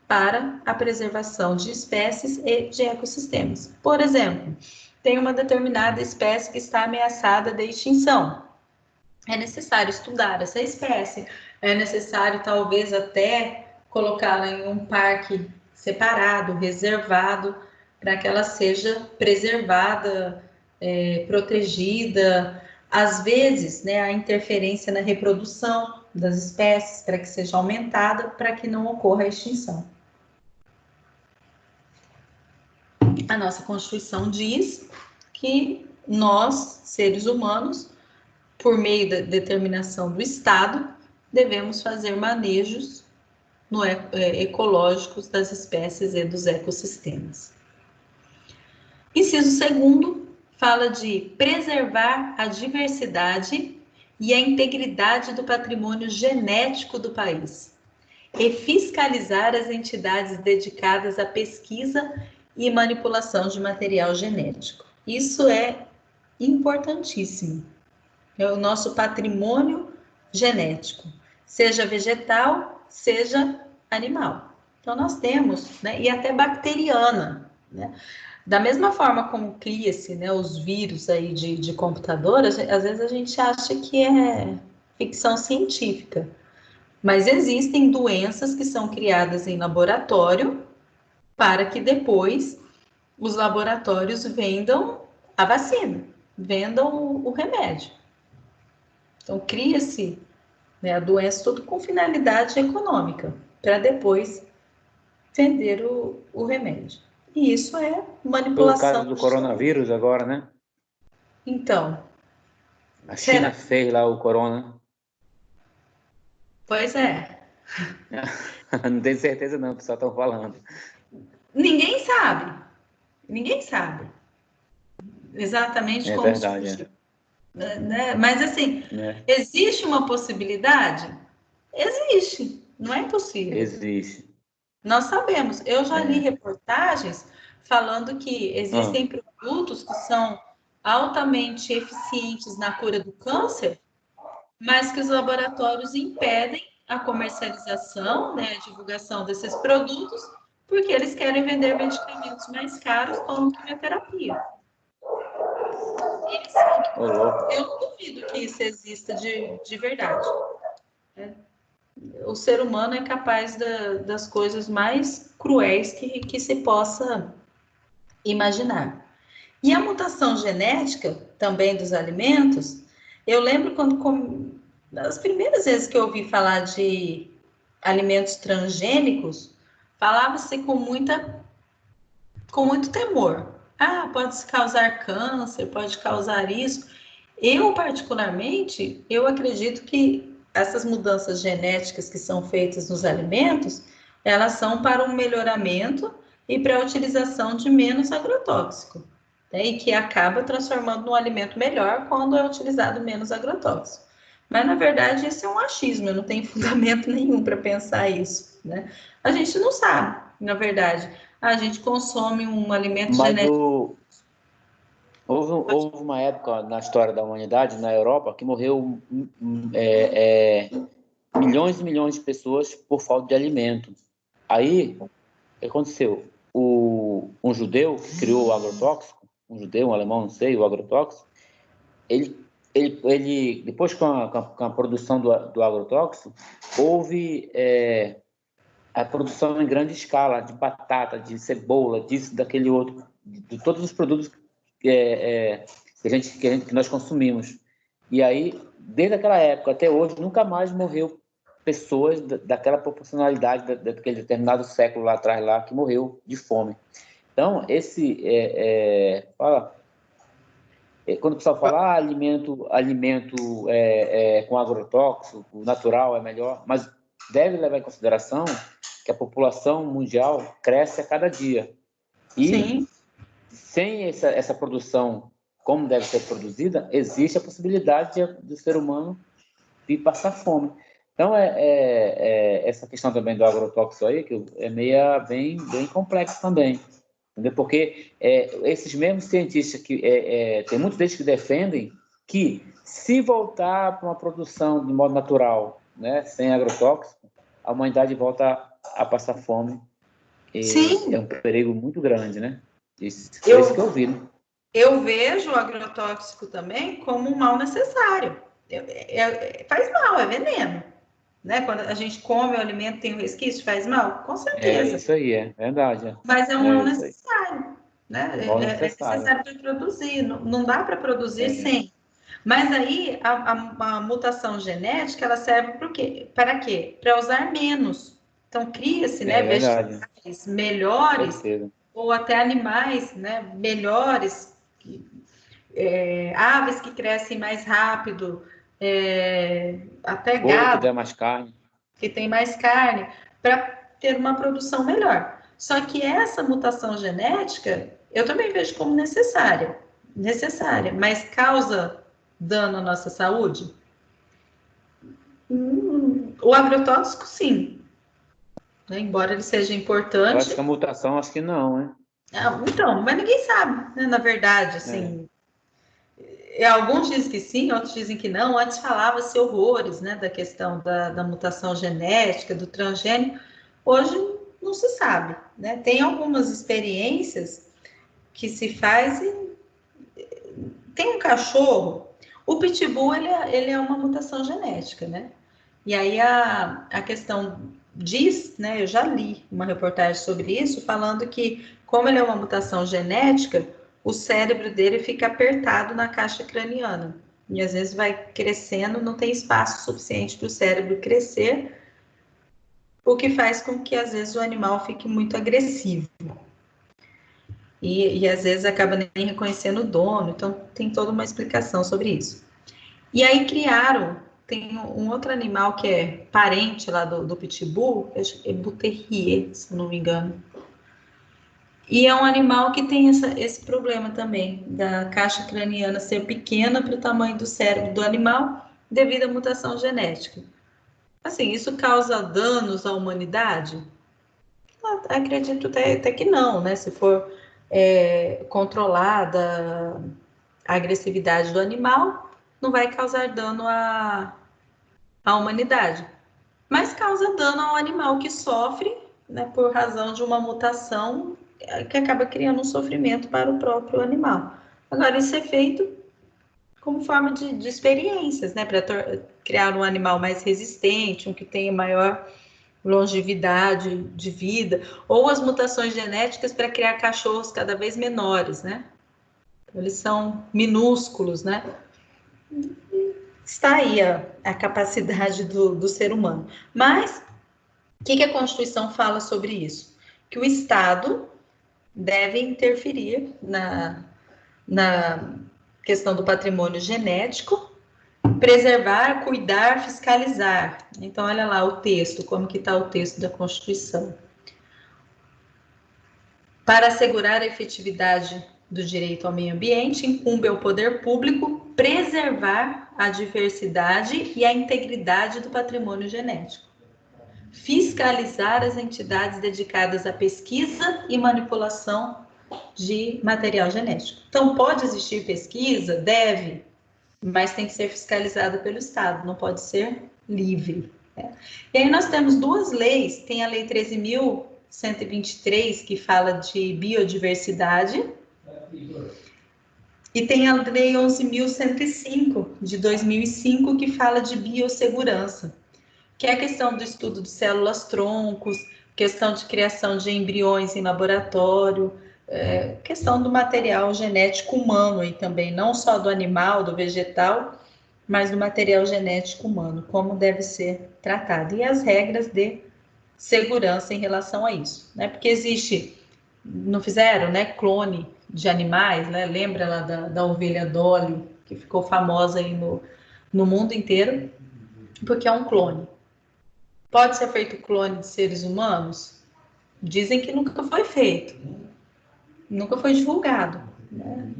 para a preservação de espécies e de ecossistemas. Por exemplo, tem uma determinada espécie que está ameaçada de extinção. É necessário estudar essa espécie, é necessário talvez até colocá-la em um parque separado, reservado, para que ela seja preservada, protegida. Às vezes, né, a interferência na reprodução das espécies, para que seja aumentada, para que não ocorra a extinção. A nossa Constituição diz que nós, seres humanos, por meio da determinação do Estado, devemos fazer manejos ecológicos das espécies e dos ecossistemas. Inciso 2º fala de preservar a diversidade e a integridade do patrimônio genético do país e fiscalizar as entidades dedicadas à pesquisa e manipulação de material genético. Isso é importantíssimo. É o nosso patrimônio genético, seja vegetal, seja animal. Então, nós temos, né, e até bacteriana, né? Da mesma forma como cria-se, né, os vírus aí de computador, às vezes a gente acha que é ficção científica, mas existem doenças que são criadas em laboratório para que depois os laboratórios vendam a vacina, vendam o remédio. Então, cria-se, né, a doença tudo com finalidade econômica, para depois vender o remédio. E isso é Foi o manipulação. caso do coronavírus agora, né? Então, A China fez lá o corona. Pois é. Não tenho certeza não, o pessoal está falando. Ninguém sabe. Ninguém sabe exatamente como verdade, surgiu. Né? Mas, assim, existe uma possibilidade? Existe. Não é impossível. Existe. Nós sabemos. Eu já li reportagens falando que existem produtos que são altamente eficientes na cura do câncer, mas que os laboratórios impedem a comercialização, né, a divulgação desses produtos, porque eles querem vender medicamentos mais caros como quimioterapia. Eu não duvido que isso exista de verdade. O ser humano é capaz das coisas mais cruéis que se possa imaginar. E a mutação genética também dos alimentos, eu lembro das primeiras vezes que eu ouvi falar de alimentos transgênicos, falava-se com muito temor. Ah, pode causar câncer, pode causar isso. Eu, particularmente, eu acredito que essas mudanças genéticas que são feitas nos alimentos, elas são para um melhoramento e para a utilização de menos agrotóxico, né? E que acaba transformando num alimento melhor quando é utilizado menos agrotóxico. Mas, na verdade, isso é um achismo, eu não tenho fundamento nenhum para pensar isso, né? A gente não sabe, na verdade. A gente consome um alimento genético. Houve uma época na história da humanidade, na Europa, que morreu milhões e milhões de pessoas por falta de alimento. Aí, o que aconteceu? Um judeu que criou o agrotóxico, um judeu, um alemão, não sei, o agrotóxico, ele depois com a produção do agrotóxico, houve a produção em grande escala de batata, de cebola, disso, daquele outro, de todos os produtos que nós consumimos. E aí, desde aquela época até hoje, nunca mais morreu pessoas daquela proporcionalidade daquele determinado século lá atrás, lá, que morreu de fome. Então, quando o pessoal fala alimento com agrotóxico, natural é melhor, mas deve levar em consideração que a população mundial cresce a cada dia. E Sim. Sem essa produção como deve ser produzida, existe a possibilidade do ser humano de passar fome. Então, essa questão também do agrotóxico aí, que bem complexo também. Entendeu? Porque esses mesmos cientistas, tem muitos deles que defendem que, se voltar para uma produção de modo natural, né, sem agrotóxico, a humanidade volta a passar fome. Sim. É um perigo muito grande, né? Isso que eu ouvi, né? Eu vejo o agrotóxico também como um mal necessário. Faz mal, é veneno. né? Quando a gente come o alimento, tem um resquício, faz mal? Com certeza. Isso aí, é verdade. Mas é um mal Isso aí. necessário, né? Um mal É necessário. necessário para produzir, não dá para produzir É. sem. Mas aí a mutação genética ela serve para o quê? Para quê? Para usar menos. Então cria-se, né, Verdade. vegetais Com melhores certeza. ou até animais, né, melhores, aves que crescem mais rápido, até Boi que gado dá mais carne. que tem mais carne, para ter uma produção melhor. Só que essa mutação genética eu também vejo como necessária, mas causa dano à nossa saúde? O agrotóxico, sim. Né? Embora ele seja Eu acho que importante. a mutação, acho que não, né? Então, mas ninguém sabe, né? Na verdade, assim. Alguns dizem que sim, outros dizem que não. Antes falava-se horrores, né? Da questão da mutação genética, do transgênico. Hoje não se sabe, né? Tem algumas experiências que se fazem. Tem um cachorro, o pitbull ele é uma mutação genética, né? E aí a questão diz, né? Eu já li uma reportagem sobre isso, falando que, como ele é uma mutação genética, o cérebro dele fica apertado na caixa craniana. E às vezes vai crescendo, não tem espaço suficiente para o cérebro crescer, o que faz com que às vezes o animal fique muito agressivo. E às vezes acaba nem reconhecendo o dono, então tem toda uma explicação sobre isso. E aí criaram, tem um outro animal que é parente lá do pitbull, acho que é Buterrier, se não me engano. E é um animal que tem esse problema também, da caixa craniana ser pequena para o tamanho do cérebro do animal, devido à mutação genética. Assim, isso causa danos à humanidade? Acredito até que não, né? Se for controlada a agressividade do animal, não vai causar dano à humanidade. Mas causa dano ao animal que sofre, né, por razão de uma mutação que acaba criando um sofrimento para o próprio animal. Agora, isso é feito como forma de experiências, né, para criar um animal mais resistente, um que tenha maior longevidade de vida, ou as mutações genéticas para criar cachorros cada vez menores, né? Eles são minúsculos, né? Está aí a capacidade do ser humano. Mas, o que a Constituição fala sobre isso? Que o Estado deve interferir na questão do patrimônio genético, preservar, cuidar, fiscalizar. Então, olha lá o texto, como que está o texto da Constituição. Para assegurar a efetividade do direito ao meio ambiente, incumbe ao poder público preservar a diversidade e a integridade do patrimônio genético, fiscalizar as entidades dedicadas à pesquisa e manipulação de material genético. Então, pode existir pesquisa? Deve, mas tem que ser fiscalizada pelo Estado, não pode ser livre. Né? E aí nós temos duas leis, tem a Lei 13.123, que fala de biodiversidade, e tem a Lei 11.105, de 2005, que fala de biossegurança, que é a questão do estudo de células-troncos, questão de criação de embriões em laboratório, questão do material genético humano aí também, não só do animal, do vegetal, mas do material genético humano, como deve ser tratado, e as regras de segurança em relação a isso, né? Porque existe, não fizeram, né, clone de animais, né? Lembra lá da ovelha Dolly, que ficou famosa aí no mundo inteiro, porque é um clone. Pode ser feito clone de seres humanos? Dizem que nunca foi feito, nunca foi divulgado, né?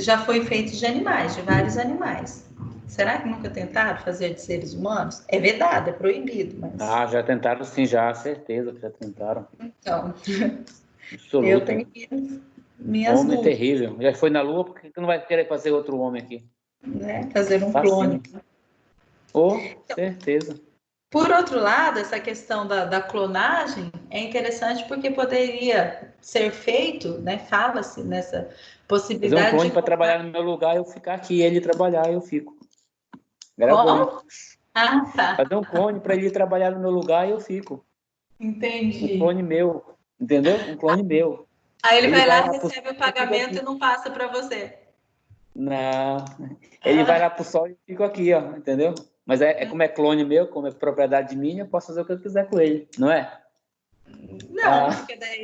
Já foi feito de animais, de vários animais. Será que nunca tentaram fazer de seres humanos? É vedado, é proibido, mas... Ah, já tentaram sim, já, certeza que já tentaram. Então, eu Absoluto. tenho minhas Homem dúvidas, terrível. Já foi na Lua, por que não vai querer fazer outro homem aqui? né? Fazer um clone. Facinho. Oh, certeza. Por outro lado, essa questão da clonagem é interessante porque poderia ser feito, né? Fala-se nessa Fazer um possibilidade clone de para clonar. trabalhar no meu lugar, eu ficar aqui, ele trabalhar, eu fico. Era bom. Como? Ah, tá. Fazer um clone para ele trabalhar no meu lugar e eu fico. Entendi. Um clone meu, entendeu? Um clone meu. Aí ele Ele vai lá, vai lá pro sol, recebe o eu fico pagamento aqui. e não passa para você. Não, ele vai lá pro sol e eu fico aqui, ó, entendeu? Mas como é clone meu, como é propriedade minha, eu posso fazer o que eu quiser com ele, não é? Não, porque daí,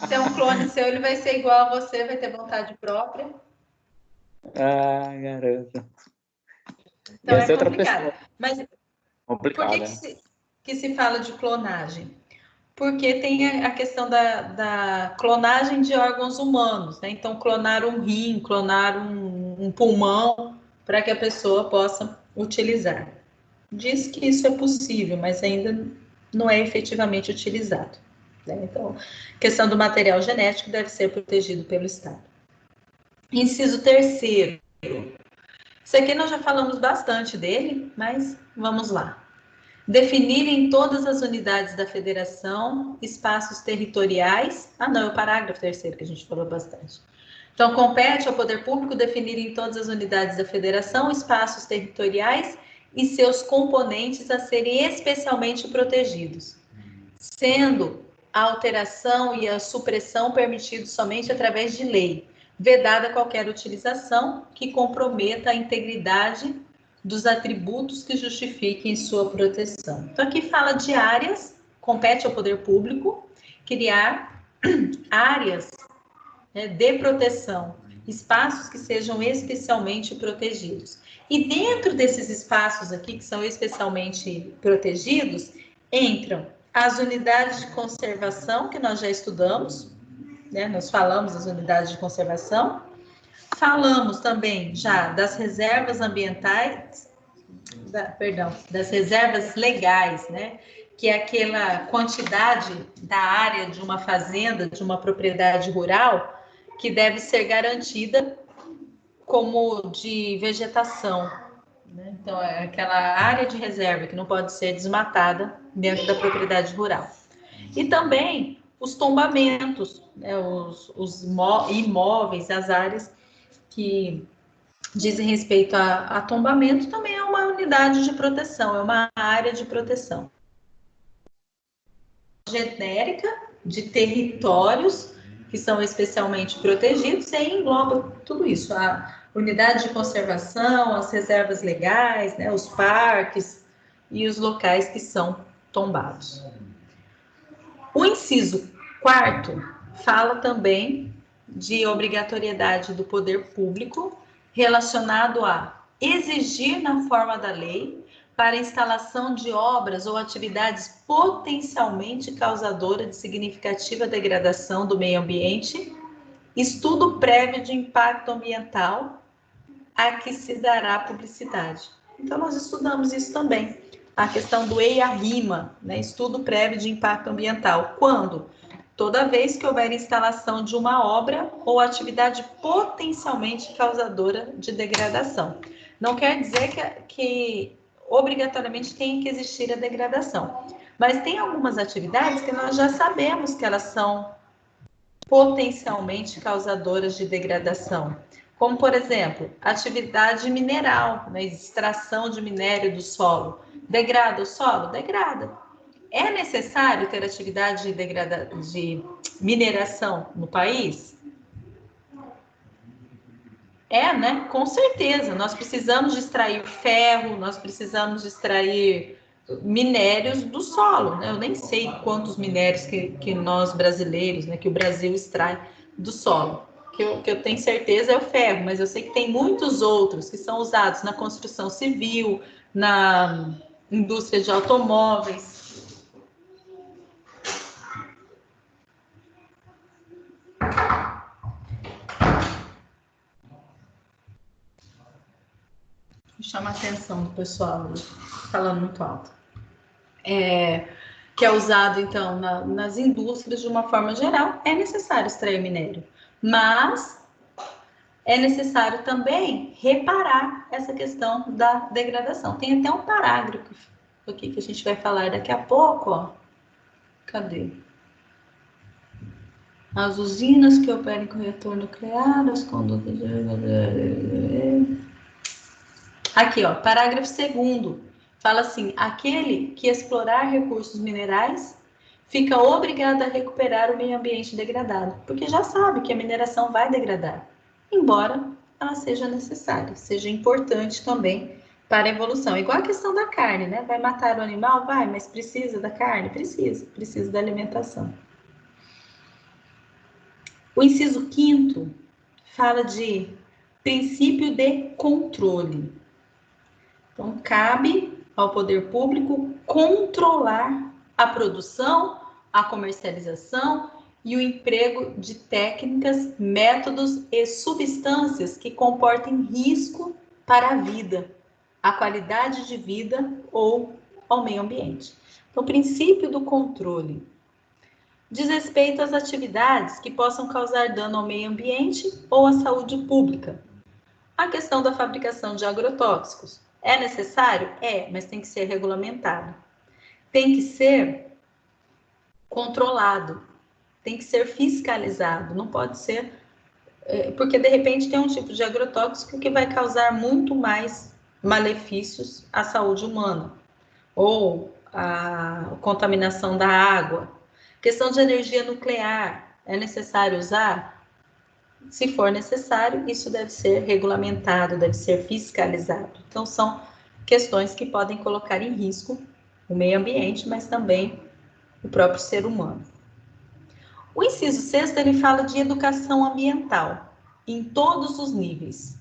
se é um clone seu, ele vai ser igual a você, vai ter vontade própria. Garota. Então Ia é ser outra complicado. pessoa. Mas por que, Complicada. que se fala de clonagem? Porque tem a questão da clonagem de órgãos humanos, né? Então, clonar um rim, clonar um pulmão, para que a pessoa possa utilizar. Diz que isso é possível, mas ainda não é efetivamente utilizado, né? Então, a questão do material genético deve ser protegido pelo Estado. Inciso terceiro. Isso aqui nós já falamos bastante dele, mas vamos lá. Definir em todas as unidades da federação espaços territoriais. Ah, não, é o parágrafo terceiro que a gente falou bastante. Então, compete ao poder público definir em todas as unidades da federação espaços territoriais e seus componentes a serem especialmente protegidos, sendo a alteração e a supressão permitidos somente através de lei, vedada qualquer utilização que comprometa a integridade dos atributos que justifiquem sua proteção. Então, aqui fala de áreas, compete ao poder público criar áreas, né, de proteção, espaços que sejam especialmente protegidos. E dentro desses espaços aqui, que são especialmente protegidos, entram as unidades de conservação, que nós já estudamos, né? Nós falamos das unidades de conservação, falamos também já das reservas ambientais, das reservas legais, né? Que é aquela quantidade da área de uma fazenda, de uma propriedade rural, que deve ser garantida como de vegetação, né? Então, é aquela área de reserva que não pode ser desmatada dentro da propriedade rural. E também os tombamentos, né? Os imóveis, as áreas que dizem respeito a tombamento, também é uma unidade de proteção, é uma área de proteção. Genérica de territórios que são especialmente protegidos, e aí engloba tudo isso, a unidade de conservação, as reservas legais, né, os parques e os locais que são tombados. O inciso 4º fala também de obrigatoriedade do poder público relacionado a exigir na forma da lei para a instalação de obras ou atividades potencialmente causadoras de significativa degradação do meio ambiente, estudo prévio de impacto ambiental a que se dará publicidade. Então, nós estudamos isso também, a questão do EIA-RIMA, né? Estudo prévio de impacto ambiental. Quando? Toda vez que houver instalação de uma obra ou atividade potencialmente causadora de degradação. Não quer dizer que obrigatoriamente tem que existir a degradação, mas tem algumas atividades que nós já sabemos que elas são potencialmente causadoras de degradação, como, por exemplo, atividade mineral, né, extração de minério do solo. Degrada o solo? Degrada. É necessário ter atividade de mineração no país? É, né? Com certeza. Nós precisamos de extrair ferro, nós precisamos de extrair minérios do solo, né? Eu nem sei quantos minérios que nós brasileiros, né, que o Brasil extrai do solo. Que eu tenho certeza é o ferro, mas eu sei que tem muitos outros que são usados na construção civil, na indústria de automóveis. Chama a atenção do pessoal falando muito alto. Que é usado, então, nas indústrias de uma forma geral, é necessário extrair minério. Mas é necessário também reparar essa questão da degradação. Tem até um parágrafo aqui que a gente vai falar daqui a pouco, ó. Cadê? As usinas que operam com retorno nuclear, as condutas... Aqui, ó, parágrafo 2º. Fala assim, aquele que explorar recursos minerais fica obrigado a recuperar o meio ambiente degradado, porque já sabe que a mineração vai degradar, embora ela seja necessária, seja importante também para a evolução. Igual a questão da carne, né? Vai matar o animal? Vai, mas precisa da carne? Precisa da alimentação. O inciso 5º fala de princípio de controle. Então, cabe ao poder público controlar a produção, a comercialização e o emprego de técnicas, métodos e substâncias que comportem risco para a vida, a qualidade de vida ou ao meio ambiente. Então, o princípio do controle diz respeito às atividades que possam causar dano ao meio ambiente ou à saúde pública. A questão da fabricação de agrotóxicos. É necessário? É, mas tem que ser regulamentado. Tem que ser controlado. Tem que ser fiscalizado. Não pode ser... porque, de repente, tem um tipo de agrotóxico que vai causar muito mais malefícios à saúde humana. Ou a contaminação da água. Questão de energia nuclear. É necessário usar? Se for necessário, isso deve ser regulamentado, deve ser fiscalizado. Então, são questões que podem colocar em risco o meio ambiente, mas também o próprio ser humano. O inciso 6º, ele fala de educação ambiental, em todos os níveis.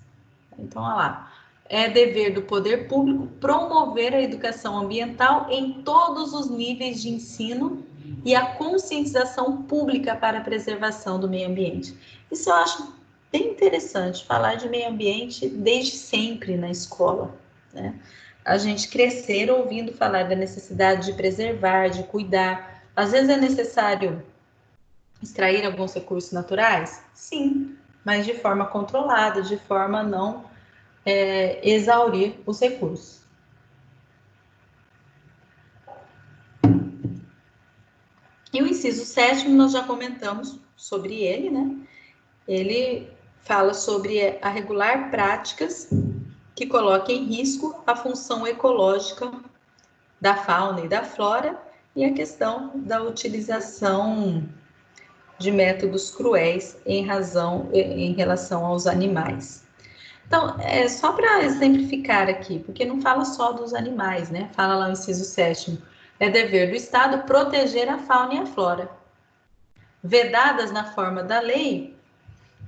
Então, olha lá, é dever do poder público promover a educação ambiental em todos os níveis de ensino e a conscientização pública para a preservação do meio ambiente. Isso eu acho bem interessante, falar de meio ambiente desde sempre na escola, né? A gente crescer ouvindo falar da necessidade de preservar, de cuidar. Às vezes é necessário extrair alguns recursos naturais? Sim, mas de forma controlada, de forma a não exaurir os recursos. E o inciso 7º, nós já comentamos sobre ele, né? Ele fala sobre a regular práticas que coloquem em risco a função ecológica da fauna e da flora e a questão da utilização de métodos cruéis em relação aos animais. Então, só para exemplificar aqui, porque não fala só dos animais, né? Fala lá no inciso 7º. É dever do Estado proteger a fauna e a flora. Vedadas na forma da lei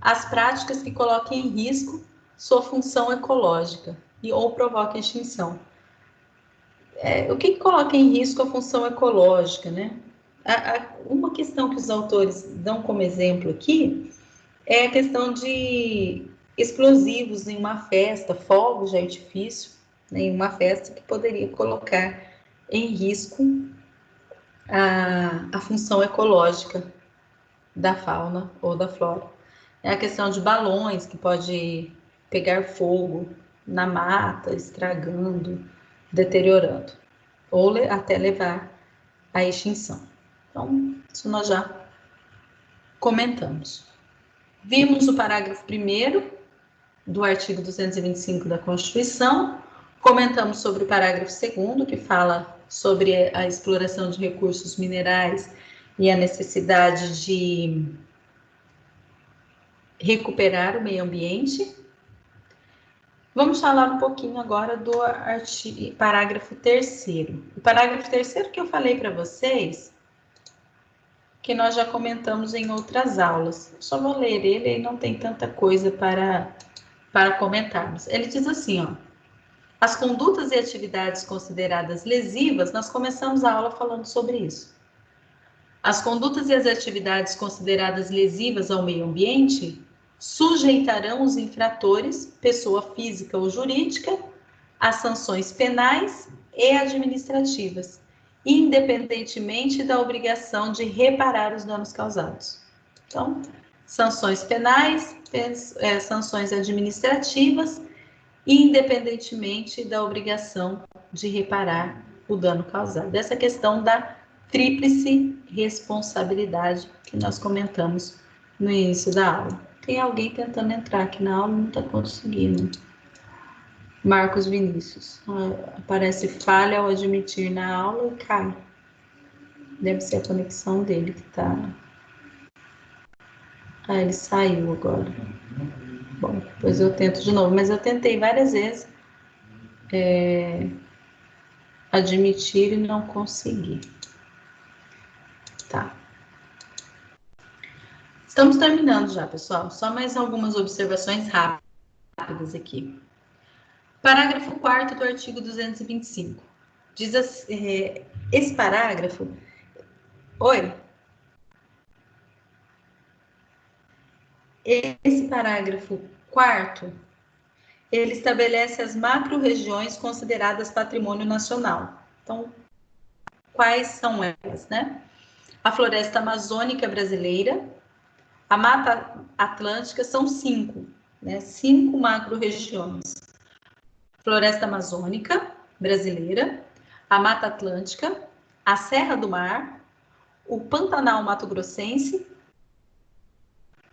as práticas que coloquem em risco sua função ecológica ou provoquem extinção. O que coloca em risco a função ecológica, né? Uma questão que os autores dão como exemplo aqui é a questão de explosivos em uma festa, fogos de artifício, né, em uma festa que poderia colocar em risco a função ecológica da fauna ou da flora. É a questão de balões que pode pegar fogo na mata, estragando, deteriorando, ou até levar à extinção. Então, isso nós já comentamos. Vimos o parágrafo 1º do artigo 225 da Constituição, comentamos sobre o parágrafo 2º, que fala sobre a exploração de recursos minerais e a necessidade de recuperar o meio ambiente. Vamos falar um pouquinho agora do parágrafo 3º. O parágrafo 3º que eu falei para vocês, que nós já comentamos em outras aulas. Só vou ler ele e não tem tanta coisa para comentarmos. Ele diz assim, ó. As condutas e atividades consideradas lesivas, nós começamos a aula falando sobre isso. As condutas e as atividades consideradas lesivas ao meio ambiente sujeitarão os infratores, pessoa física ou jurídica, a sanções penais e administrativas, independentemente da obrigação de reparar os danos causados. Então, sanções penais, sanções administrativas, independentemente da obrigação de reparar o dano causado. Essa questão da tríplice responsabilidade que nós comentamos no início da aula. Tem alguém tentando entrar aqui na aula, não está conseguindo. Marcos Vinícius. Aparece falha ao admitir na aula e cai. Deve ser a conexão dele que tá... ele saiu agora. Bom, depois eu tento de novo. Mas eu tentei várias vezes admitir e não consegui. Tá. Estamos terminando já, pessoal. Só mais algumas observações rápidas aqui. Parágrafo 4º do artigo 225. Diz assim, esse parágrafo... Oi? Esse parágrafo 4º, ele estabelece as macro-regiões consideradas patrimônio nacional. Então, quais são elas, né? A floresta amazônica brasileira, a Mata Atlântica, são 5, né? 5 macro-regiões. Floresta amazônica brasileira, a Mata Atlântica, a Serra do Mar, o Pantanal mato-grossense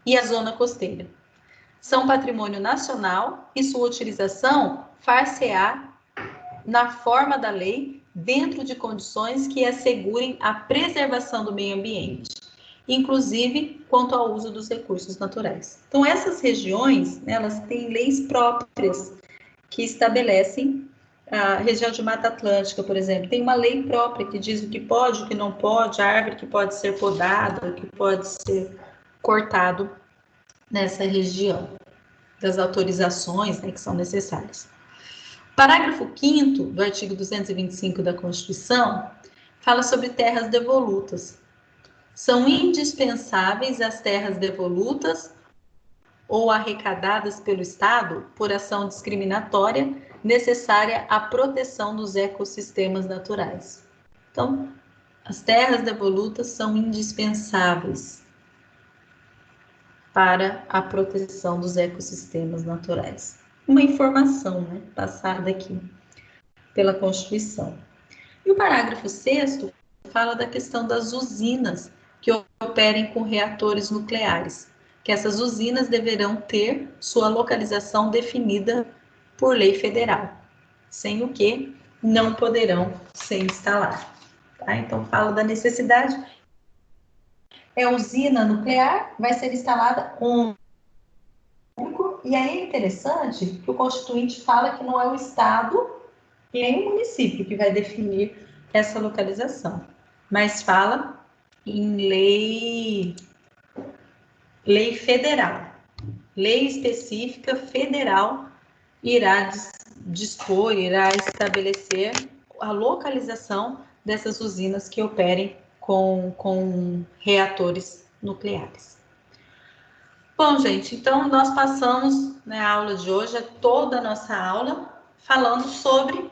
e a zona costeira. São patrimônio nacional e sua utilização far-se-á na forma da lei, dentro de condições que assegurem a preservação do meio ambiente, inclusive quanto ao uso dos recursos naturais. Então, essas regiões, né, elas têm leis próprias que estabelecem. A região de Mata Atlântica, por exemplo, tem uma lei própria que diz o que pode, o que não pode, a árvore que pode ser podada, o que pode ser cortado nessa região, das autorizações, né, que são necessárias. Parágrafo 5º do artigo 225 da Constituição fala sobre terras devolutas. São indispensáveis as terras devolutas ou arrecadadas pelo Estado por ação discriminatória necessária à proteção dos ecossistemas naturais. Então, as terras devolutas são indispensáveis para a proteção dos ecossistemas naturais. Uma informação, né, passada aqui pela Constituição. E o parágrafo 6º fala da questão das usinas que operem com reatores nucleares, que essas usinas deverão ter sua localização definida por lei federal, sem o que não poderão ser instaladas. Tá? Então, fala da necessidade. Usina nuclear vai ser instalada e aí é interessante que o Constituinte fala que não é o Estado e nem o município que vai definir essa localização, mas fala em lei federal. Lei específica federal irá dispor, irá estabelecer a localização dessas usinas que operem com reatores nucleares. Bom, gente, então nós passamos, né, a aula de hoje, toda a nossa aula, falando sobre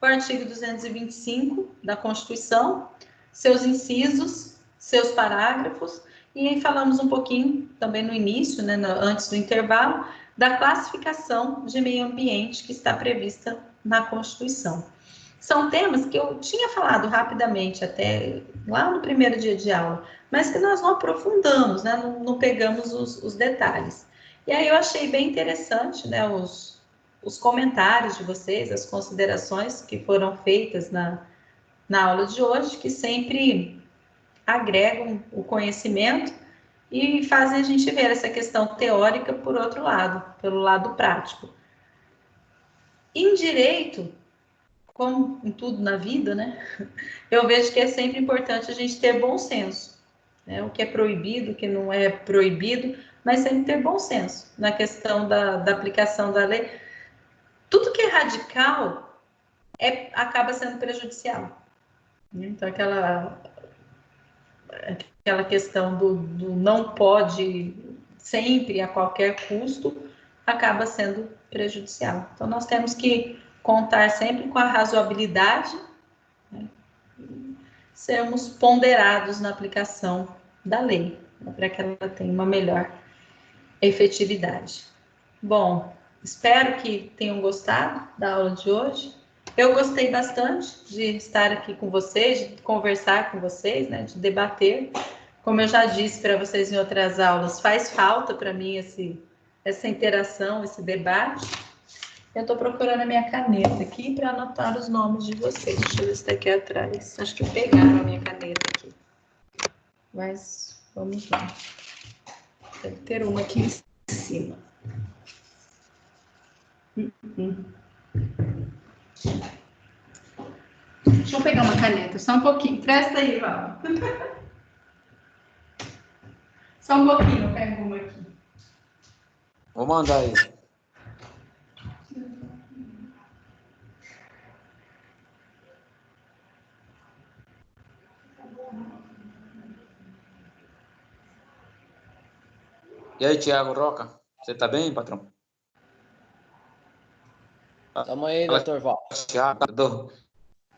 o artigo 225 da Constituição, seus incisos, seus parágrafos, e aí falamos um pouquinho também no início, né, antes do intervalo, da classificação de meio ambiente que está prevista na Constituição. São temas que eu tinha falado rapidamente até lá no primeiro dia de aula, mas que nós não aprofundamos, né? Não pegamos os detalhes. E aí eu achei bem interessante, né, os comentários de vocês, as considerações que foram feitas na aula de hoje, que sempre agregam o conhecimento e fazem a gente ver essa questão teórica por outro lado, pelo lado prático. Em direito, como em tudo na vida, né? Eu vejo que é sempre importante a gente ter bom senso, né? O que é proibido, o que não é proibido, mas sempre ter bom senso na questão da aplicação da lei. Tudo que é radical acaba sendo prejudicial. Então, aquela questão do não pode sempre, a qualquer custo, acaba sendo prejudicial. Então, nós temos que contar sempre com a razoabilidade, né? Sermos ponderados na aplicação da lei, né, para que ela tenha uma melhor efetividade. Bom, espero que tenham gostado da aula de hoje. Eu gostei bastante de estar aqui com vocês, de conversar com vocês, né, de debater. Como eu já disse para vocês em outras aulas, faz falta para mim essa interação, esse debate. Eu estou procurando a minha caneta aqui para anotar os nomes de vocês. Deixa eu ver se está aqui atrás. Acho que pegaram a minha caneta aqui. Mas vamos lá. Deve ter uma aqui em cima. Deixa eu pegar uma caneta, só um pouquinho. Presta aí, Val. Só um pouquinho, eu pego uma aqui. Vou mandar aí. E aí, Thiago Roca? Você tá bem, patrão? Tamo aí, Fala, doutor Val. Thiago,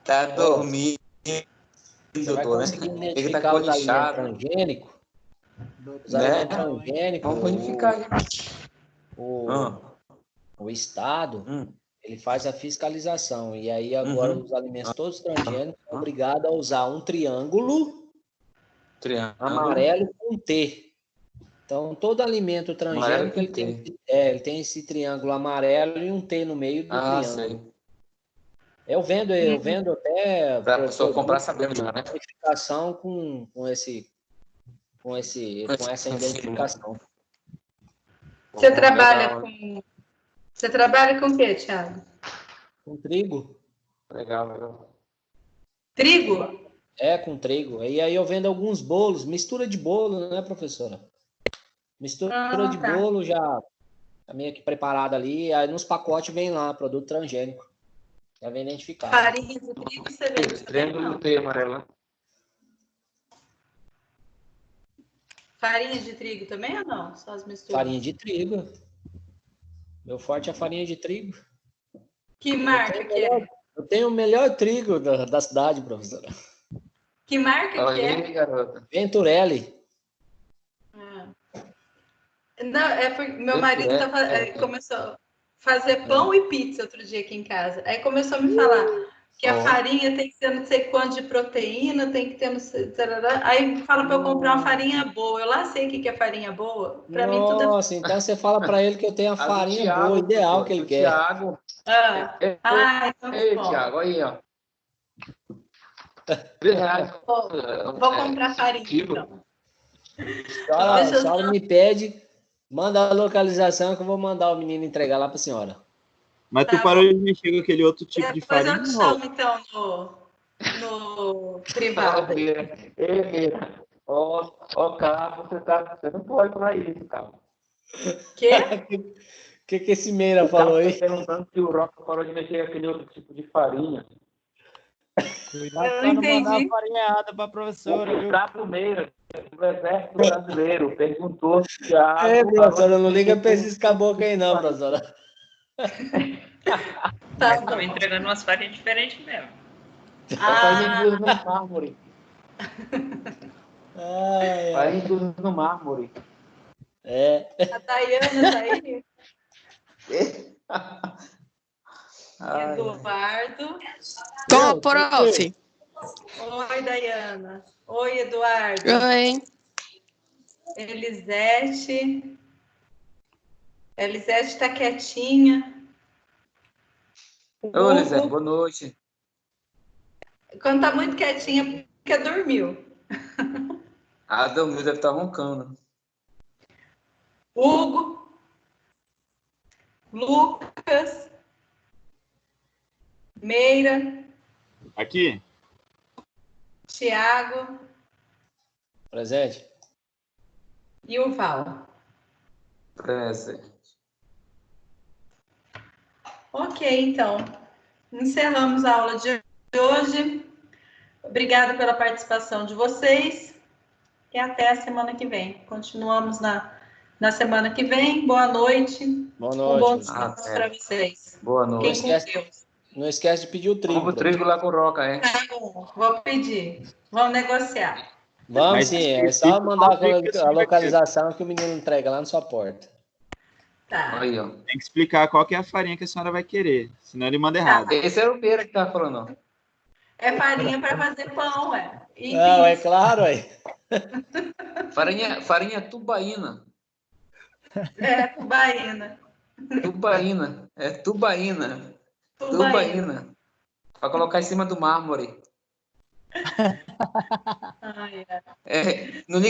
tá dormindo, Você vai doutor, né? conseguir Ele tá identificar os alimentos cochilado, transgênicos? Os né? alimentos transgênicos, Vamos verificar aí. o Estado, ele faz a fiscalização. E aí agora os alimentos todos transgênicos são obrigados a usar um triângulo amarelo com T. Então, todo alimento transgênico ele tem esse triângulo amarelo e um T no meio do triângulo. Sei. Eu vendo até Para a pessoa comprar sabendo já, né? Identificação com essa identificação. Você trabalha com o quê, Thiago? Com trigo. Legal. Trigo? Com trigo. E aí eu vendo alguns bolos, mistura de bolo, né, professora? Mistura de bolo já meio que preparada ali, aí nos pacotes vem lá, produto transgênico. Já vem identificado. Farinha de trigo você vende também, não? Amarelo. Farinha de trigo também ou não? Só as misturas? Farinha de trigo. Meu forte é a farinha de trigo. Que marca que é? Eu tenho o melhor trigo da cidade, professora. Que marca que é? Garota. Venturelli. Não, é porque meu marido começou a fazer pão e pizza outro dia aqui em casa. Aí começou a me falar que a farinha tem que ter não sei quanto de proteína, tem que ter não sei... Aí fala para eu comprar uma farinha boa. Eu lá sei o que é farinha boa. Para mim tudo é... Nossa, então você fala para ele que eu tenho a farinha boa, ideal que ele quer. Thiago. Então bom. Thiago, aí, ó. Vou comprar farinha, então. A senhora me pede, manda a localização que eu vou mandar o menino entregar lá para a senhora. Mas tu parou de mexer com aquele outro tipo de farinha? Depois eu te chamo, então, no privado. Cara, você não pode falar isso, cara. Que esse Meira falou aí? Perguntando se o Roca parou de mexer com aquele outro tipo de farinha. Cuidado para não mandar a farinha errada para a professora, viu? O Meira, do Exército Brasileiro, perguntou se a... professora, não liga para esses caboclos aí não, professora. Estão entregando umas farinhas diferentes mesmo. Farinha no mármore. Farinha no mármore. A Dayana tá aí? Eduardo. Como, prof? Oi, Dayana. Oi, Eduardo. Oi. Elisete. Elisete tá quietinha. Ô, Elisete, boa noite. Quando tá muito quietinha, porque dormiu. Dormiu, deve estar roncando. Hugo. Lucas. Meira. Aqui. Tiago. Presente. E o Val. Presente. Ok, então. Encerramos a aula de hoje. Obrigada pela participação de vocês. E até a semana que vem. Continuamos na semana que vem. Boa noite. Boa noite. Um bom descanso para vocês. Boa noite. Não esquece de pedir o trigo. Vamos o trigo lá com o Roca, é? Tá bom, vou pedir. Vamos negociar. Vamos sim, é só mandar a localização que o menino entrega lá na sua porta. Tá. Aí, ó. Tem que explicar qual que é a farinha que a senhora vai querer, senão ele manda errado. Esse era o Meira que tá falando. É farinha para fazer pão, ué. Não, é claro, aí. Farinha tubaína. Tubaína. Tubaína. É tubaína. Tubaína. Para colocar em cima do mármore. Ai, ai. No